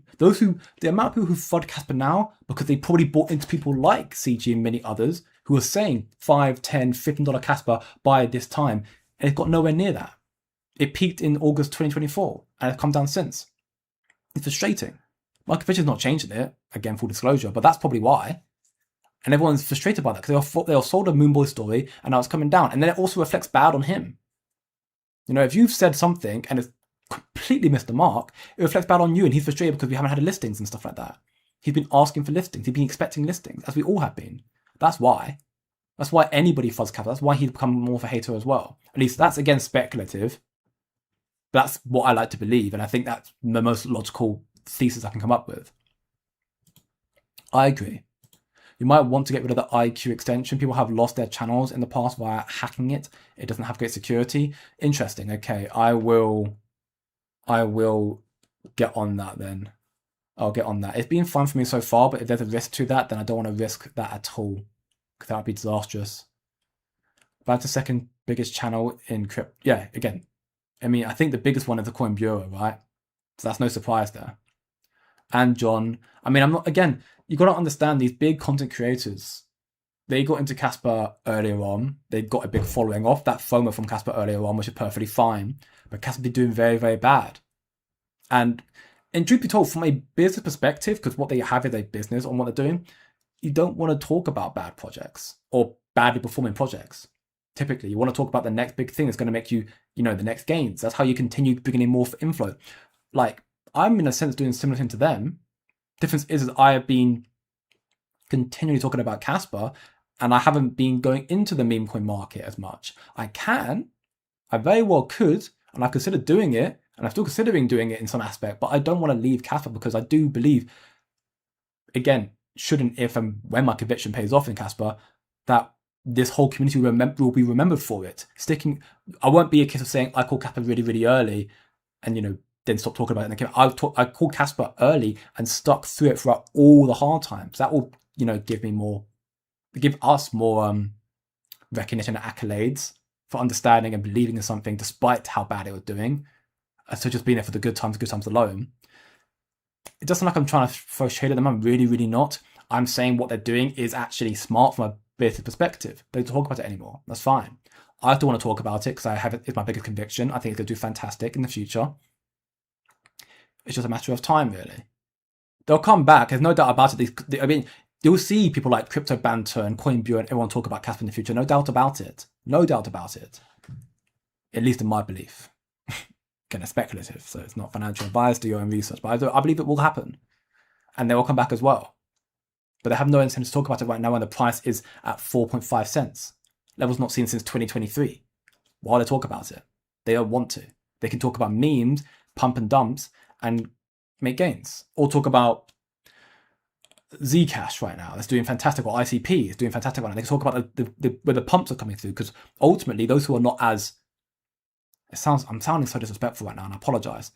amount of people who FUD Kaspa now, because they probably bought into people like CG and many others who are saying $5, $10, $15 Kaspa by this time, and it's got nowhere near that. It peaked in August 2024 and it's come down since. It's frustrating. Market Fisher's not changing it, again, full disclosure, but that's probably why. And everyone's frustrated by that because they all sold a Moonboy story and now it's coming down. And then it also reflects bad on him. You know, if you've said something and it's completely missed the mark, it reflects bad on you, and he's frustrated because we haven't had listings and stuff like that. He's been asking for listings. He's been expecting listings, as we all have been. That's why. That's why anybody fuzz Kaspa. That's why he's become more of a hater as well. At least that's, again, speculative. But that's what I like to believe, and I think that's the most logical thesis I can come up with. I agree. You might want to get rid of the IQ extension. People have lost their channels in the past via hacking it. It doesn't have great security. Interesting. Okay, I will get on that then. I'll get on that. It's been fun for me so far, but if there's a risk to that, then I don't want to risk that at all, because that would be disastrous. That's the second biggest channel in crypto. Yeah, again, I mean, I think the biggest one is the Coin Bureau, right? So that's no surprise there. And John, I mean, again, you got to understand these big content creators. They got into Kaspa earlier on. They got a big following off that FOMO from Kaspa earlier on, which is perfectly fine. But Kaspa been doing very, very bad. And in truth be told, from a business perspective, because what they have is a business on what they're doing, you don't want to talk about bad projects or badly performing projects. Typically, you want to talk about the next big thing that's going to make you, the next gains. That's how you continue bringing in more inflow. Like, I'm in a sense doing a similar thing to them. Difference is I have been continually talking about Kaspa, and I haven't been going into the meme coin market as much. I very well could, and I've considered doing it, and I'm still considering doing it in some aspect, but I don't want to leave Kaspa because I do believe, again, if and when my conviction pays off in Kaspa, that this whole community will be remembered for it. I won't be a case of saying I called Kaspa really, really early, and then stop talking about it. I called Kaspa early and stuck through it throughout all the hard times. That will, give us more recognition and accolades for understanding and believing in something despite how bad it was doing. So just being there for the good times alone. It doesn't like I'm trying to throw shade at them. I'm really, really not. I'm saying what they're doing is actually smart from a business perspective. They don't talk about it anymore. That's fine. I still want to talk about it because it's my biggest conviction. I think it's going to do fantastic in the future. It's just a matter of time, really. They'll come back. There's no doubt about it. You'll see people like Crypto Banter and Coin Bureau and everyone talk about Kaspa in the future. No doubt about it. No doubt about it. At least in my belief. Again, it's speculative, so it's not financial advice. Do your own research. But I believe it will happen. And they will come back as well. But they have no incentive to talk about it right now when the price is at 4.5 cents. Levels not seen since 2023. Why they talk about it? They don't want to. They can talk about memes, pump and dumps, and make gains. Or talk about Zcash right now. That's doing fantastic. Or ICP is doing fantastic right now. They can talk about where the pumps are coming through. Because ultimately, those who are not as... I'm sounding so disrespectful right now, and I apologize.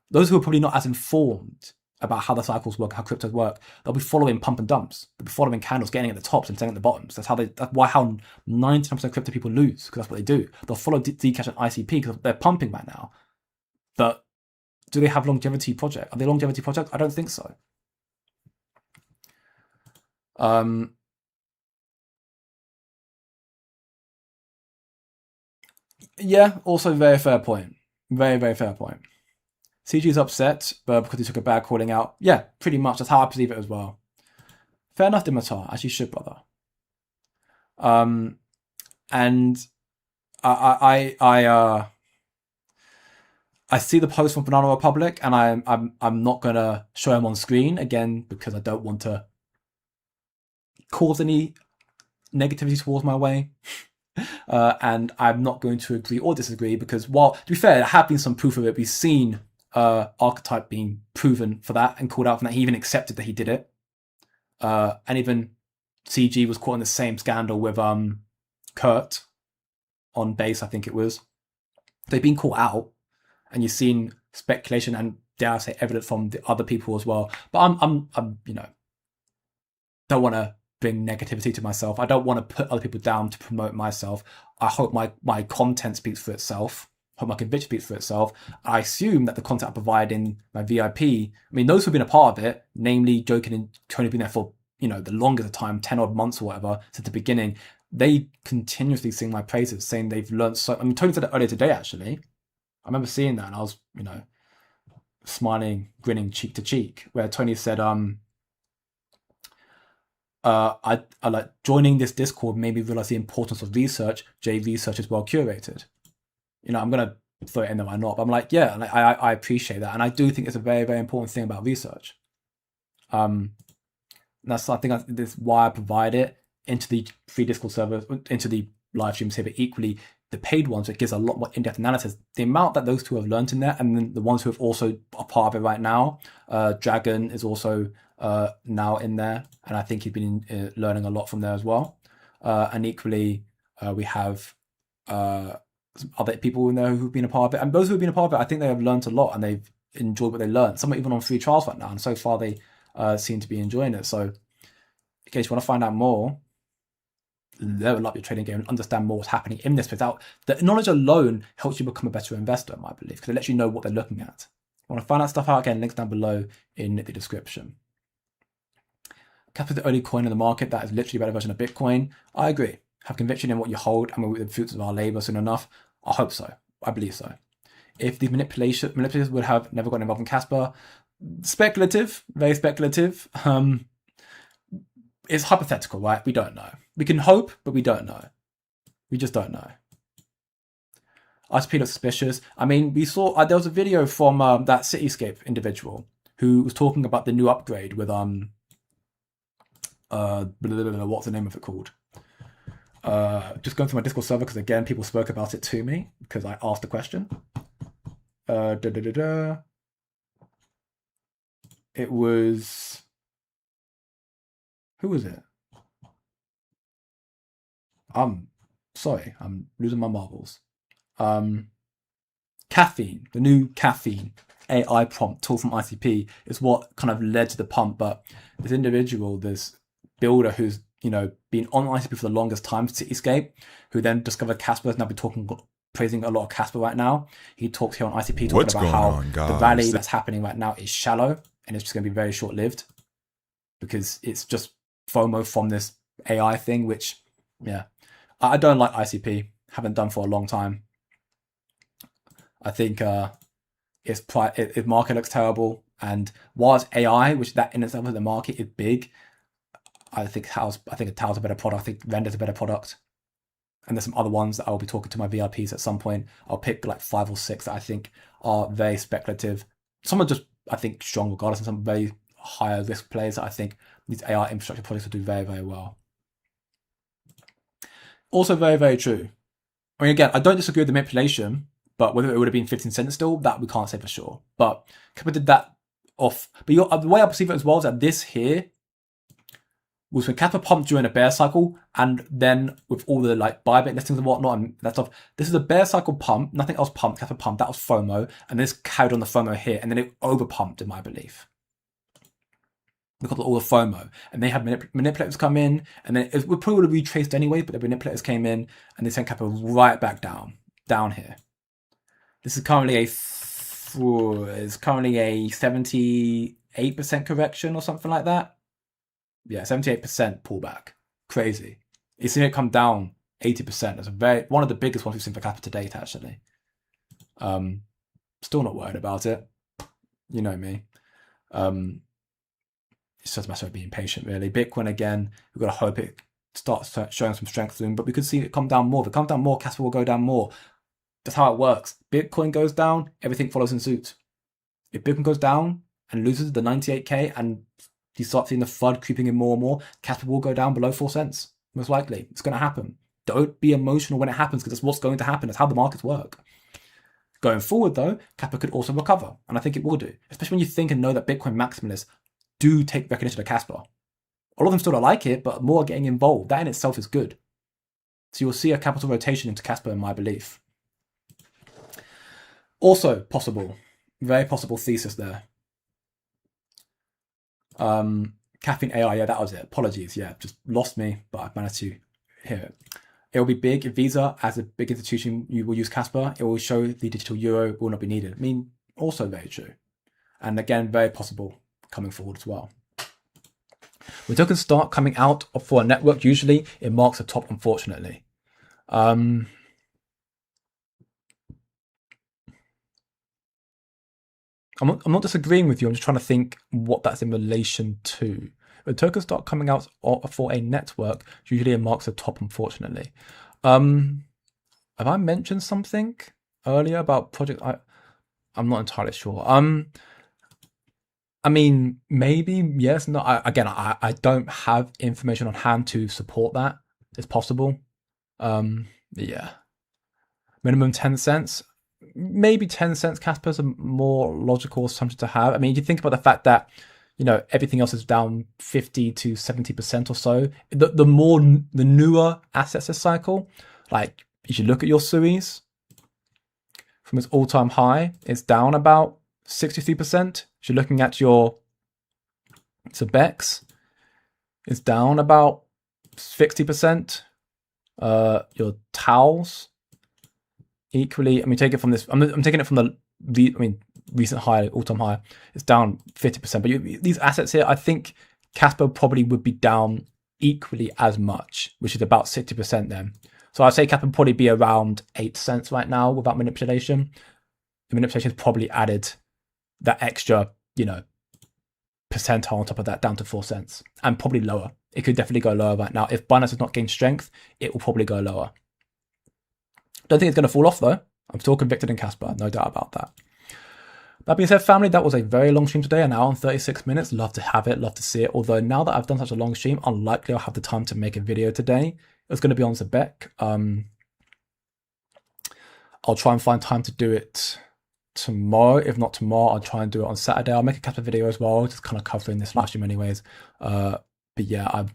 Those who are probably not as informed about how the cycles work, how cryptos work, they'll be following pump and dumps. They'll be following candles, getting at the tops and selling at the bottoms. That's how 99% of crypto people lose, because that's what they do. They'll follow Zcash and ICP because they're pumping right now. But do they have longevity projects? Are they longevity projects? I don't think so. Yeah, also very fair point. Very, very fair point. CG's upset, but because he took a bad calling out. Yeah, pretty much. That's how I perceive it as well. Fair enough, Dimitar. As you should, brother. And I I see the post from Banana Republic, and I'm not gonna show him on screen again because I don't want to cause any negativity towards my way. And I'm not going to agree or disagree because, while to be fair, there have been some proof of it. We've seen Archetype being proven for that and called out for that. He even accepted that he did it. And even CG was caught in the same scandal with Kurt on base, I think it was. They've been caught out, and you've seen speculation and, dare I say, evidence from the other people as well. But I'm don't want to bring negativity to myself. I don't want to put other people down to promote myself. I hope my content speaks for itself. I hope my conviction speaks for itself. I assume that the content I provide in my VIP, I mean, those who've been a part of it, namely Joking and Tony, been there for, the longest time, 10 odd months or whatever, since the beginning, they continuously sing my praises, saying they've learned so. I mean, Tony said it earlier today, actually. I remember seeing that, and I was, smiling, grinning cheek to cheek, where Tony said, I like joining this Discord made me realize the importance of research. Jay, research is well curated. I'm gonna throw it in there, why not? But I'm like, yeah, like, I appreciate that, and I do think it's a very, very important thing about research. That's this why I provide it into the free Discord server, into the live streams here, but equally the paid ones. It gives a lot more in-depth analysis. The amount that those two have learned in there, and then the ones who have also are part of it right now. Dragon is also now in there, and I think he's been learning a lot from there as well. And equally, we have some other people in there who've been a part of it, and those who've been a part of it, I think they have learned a lot and they've enjoyed what they learned. Some are even on free trials right now, and so far they seem to be enjoying it. So, in case you want to find out more, level up your trading game and understand more what's happening in this without the knowledge alone helps you become a better investor, I believe, because it lets you know what they're looking at. I want to find that stuff out, again, links down below in the description. Kaspa is the only coin in the market that is literally a better version of Bitcoin. I agree. Have conviction in what you hold, and we'll reap the fruits of our labor soon enough. I hope so. I believe so. If the manipulators would have never gotten involved in Kaspa, speculative, very speculative. It's hypothetical, right? We don't know. We can hope, but we don't know. We just don't know. ICP looks suspicious. I mean, we saw there was a video from that Cityscape individual who was talking about the new upgrade with what's the name of it called? Just going through my Discord server because, again, people spoke about it to me because I asked the question. It was, who was it? Sorry, I'm losing my marbles. Caffeine, the new Caffeine AI prompt tool from ICP is what kind of led to the pump. But this individual, this builder who's been on ICP for the longest time, Cityscape, who then discovered Kaspa, has now been praising a lot of Kaspa right now. He talks here on ICP talking about how the rally that's happening right now is shallow and it's just going to be very short-lived because it's just FOMO from this AI thing, which, yeah, I don't like ICP. Haven't done for a long time. I think its market looks terrible, and while it's AI, which that in itself of the market is big, I think Tao's a better product. I think Render's a better product, and there's some other ones that I'll be talking to my VIPs at some point. I'll pick like 5 or 6 that I think are very speculative. Some are just, I think, strong regardless, and some very higher risk plays that I think these AI infrastructure projects will do very, very well. Also very, very true. I mean, again, I don't disagree with the manipulation, but whether it would have been 15 cents still, that we can't say for sure. But Kaspa did that off. But the way I perceive it as well is that this here was when Kaspa pumped during a bear cycle, and then with all the like buyback listings and whatnot and that stuff, this is a bear cycle pump, nothing else pumped, Kaspa pumped, that was FOMO, and this carried on the FOMO here, and then it over pumped in my belief. Because of all the FOMO, and they had manipulators come in, and then it would probably retraced anyway, but the manipulators came in and they sent Kaspa right back down here. This is currently a 78% correction or something like that. Yeah, 78% pullback. Crazy. You've seen it come down 80%. That's one of the biggest ones we've seen for Kaspa to date, actually. Still not worried about it. You know me. It's just a matter of being patient, really. Bitcoin, again, we've got to hope it starts showing some strength soon, but we could see it come down more. If it comes down more, Kaspa will go down more. That's how it works. Bitcoin goes down, everything follows in suit. If Bitcoin goes down and loses the 98K and you start seeing the FUD creeping in more and more, Kaspa will go down below 4 cents. Most likely. It's going to happen. Don't be emotional when it happens because it's what's going to happen. It's how the markets work. Going forward, though, Kaspa could also recover, and I think it will do. Especially when you think and know that Bitcoin maximalists do take recognition of Kaspa. A lot of them still don't like it, but more are getting involved. That in itself is good. So you'll see a capital rotation into Kaspa, in my belief. Also possible, very possible thesis there. Caffeine AI, yeah, that was it. Apologies, yeah, just lost me, but I've managed to hear it. It will be big if Visa, as a big institution, you will use Kaspa. It will show the digital euro will not be needed. I mean, also very true. And again, very possible coming forward as well. When tokens start coming out for a network, usually it marks a top, unfortunately. I'm not disagreeing with you. I'm just trying to think what that's in relation to. When tokens start coming out for a network, usually it marks a top, unfortunately. Have I mentioned something earlier about project? I'm not entirely sure. I mean, maybe, yes, no. I don't have information on hand to support that. It's possible. Yeah. Minimum 10 cents. Maybe 10 cents Kaspa is a more logical assumption to have. I mean, you think about the fact that, you know, everything else is down 50 to 70% or so. The newer assets this cycle, like if you look at your SUIs, from its all-time high, it's down about 63%. If you're looking at your Zebecs, it's down about 60%. Your towels, equally. I mean, take it from this. I'm taking it from the recent high, all-time high. It's down 50%. But these assets here, I think Kaspa probably would be down equally as much, which is about 60% then. So I'd say Kaspa would probably be around 8 cents right now without manipulation. The manipulation has probably added that extra, you know, percentile on top of that down to 4 cents, and probably lower. It could definitely go lower right now. If Binance has not gained strength, it will probably go lower. Don't think it's going to fall off though. I'm still convicted in Kaspa, no doubt about that. That being said, family, that was a very long stream today, an hour and 36 minutes. Love to have it, love to see it. Although now that I've done such a long stream, unlikely I'll have the time to make a video today. It's going to be on Zebec. I'll try and find time to do it tomorrow. If not tomorrow, I'll try and do it on Saturday. I'll make a Kaspa video as well, just kind of covering this live stream anyways. But yeah,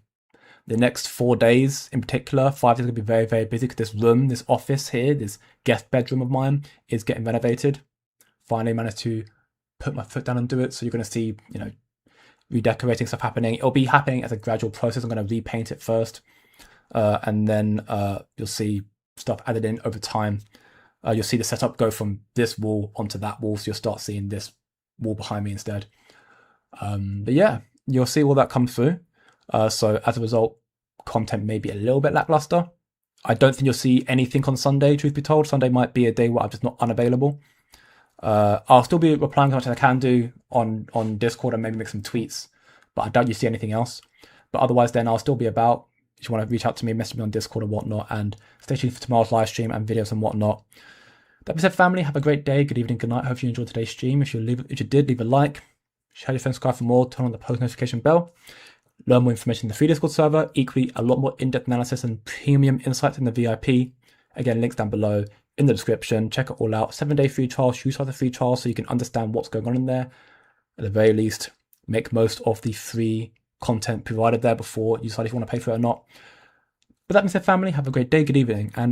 the next 4 days in particular, 5 days, going to be very, very busy because this room, this office here, this guest bedroom of mine is getting renovated. Finally managed to put my foot down and do it. So you're going to see, you know, redecorating stuff happening. It'll be happening as a gradual process. I'm going to repaint it first. And then you'll see stuff added in over time. You'll see the setup go from this wall onto that wall. So you'll start seeing this wall behind me instead. But yeah, you'll see all that come through. So as a result, content may be a little bit lackluster. I don't think you'll see anything on Sunday, truth be told. Sunday might be a day where I'm just not unavailable. I'll still be replying as much as I can do on Discord and maybe make some tweets, but I doubt you see anything else. But otherwise then I'll still be about. If you want to reach out to me, message me on Discord and whatnot, and stay tuned for tomorrow's live stream and videos and whatnot. That being said, family, have a great day, good evening, good night. Hope you enjoyed today's stream. If you did, leave a like, share your friends, subscribe for more, turn on the post notification bell. Learn more information in the free Discord server. Equally, a lot more in-depth analysis and premium insights in the VIP. Again, links down below in the description. Check it all out. 7-day free trial. Use the free trial so you can understand what's going on in there. At the very least, make most of the free content provided there before you decide if you want to pay for it or not. But that being said, family, have a great day, good evening, and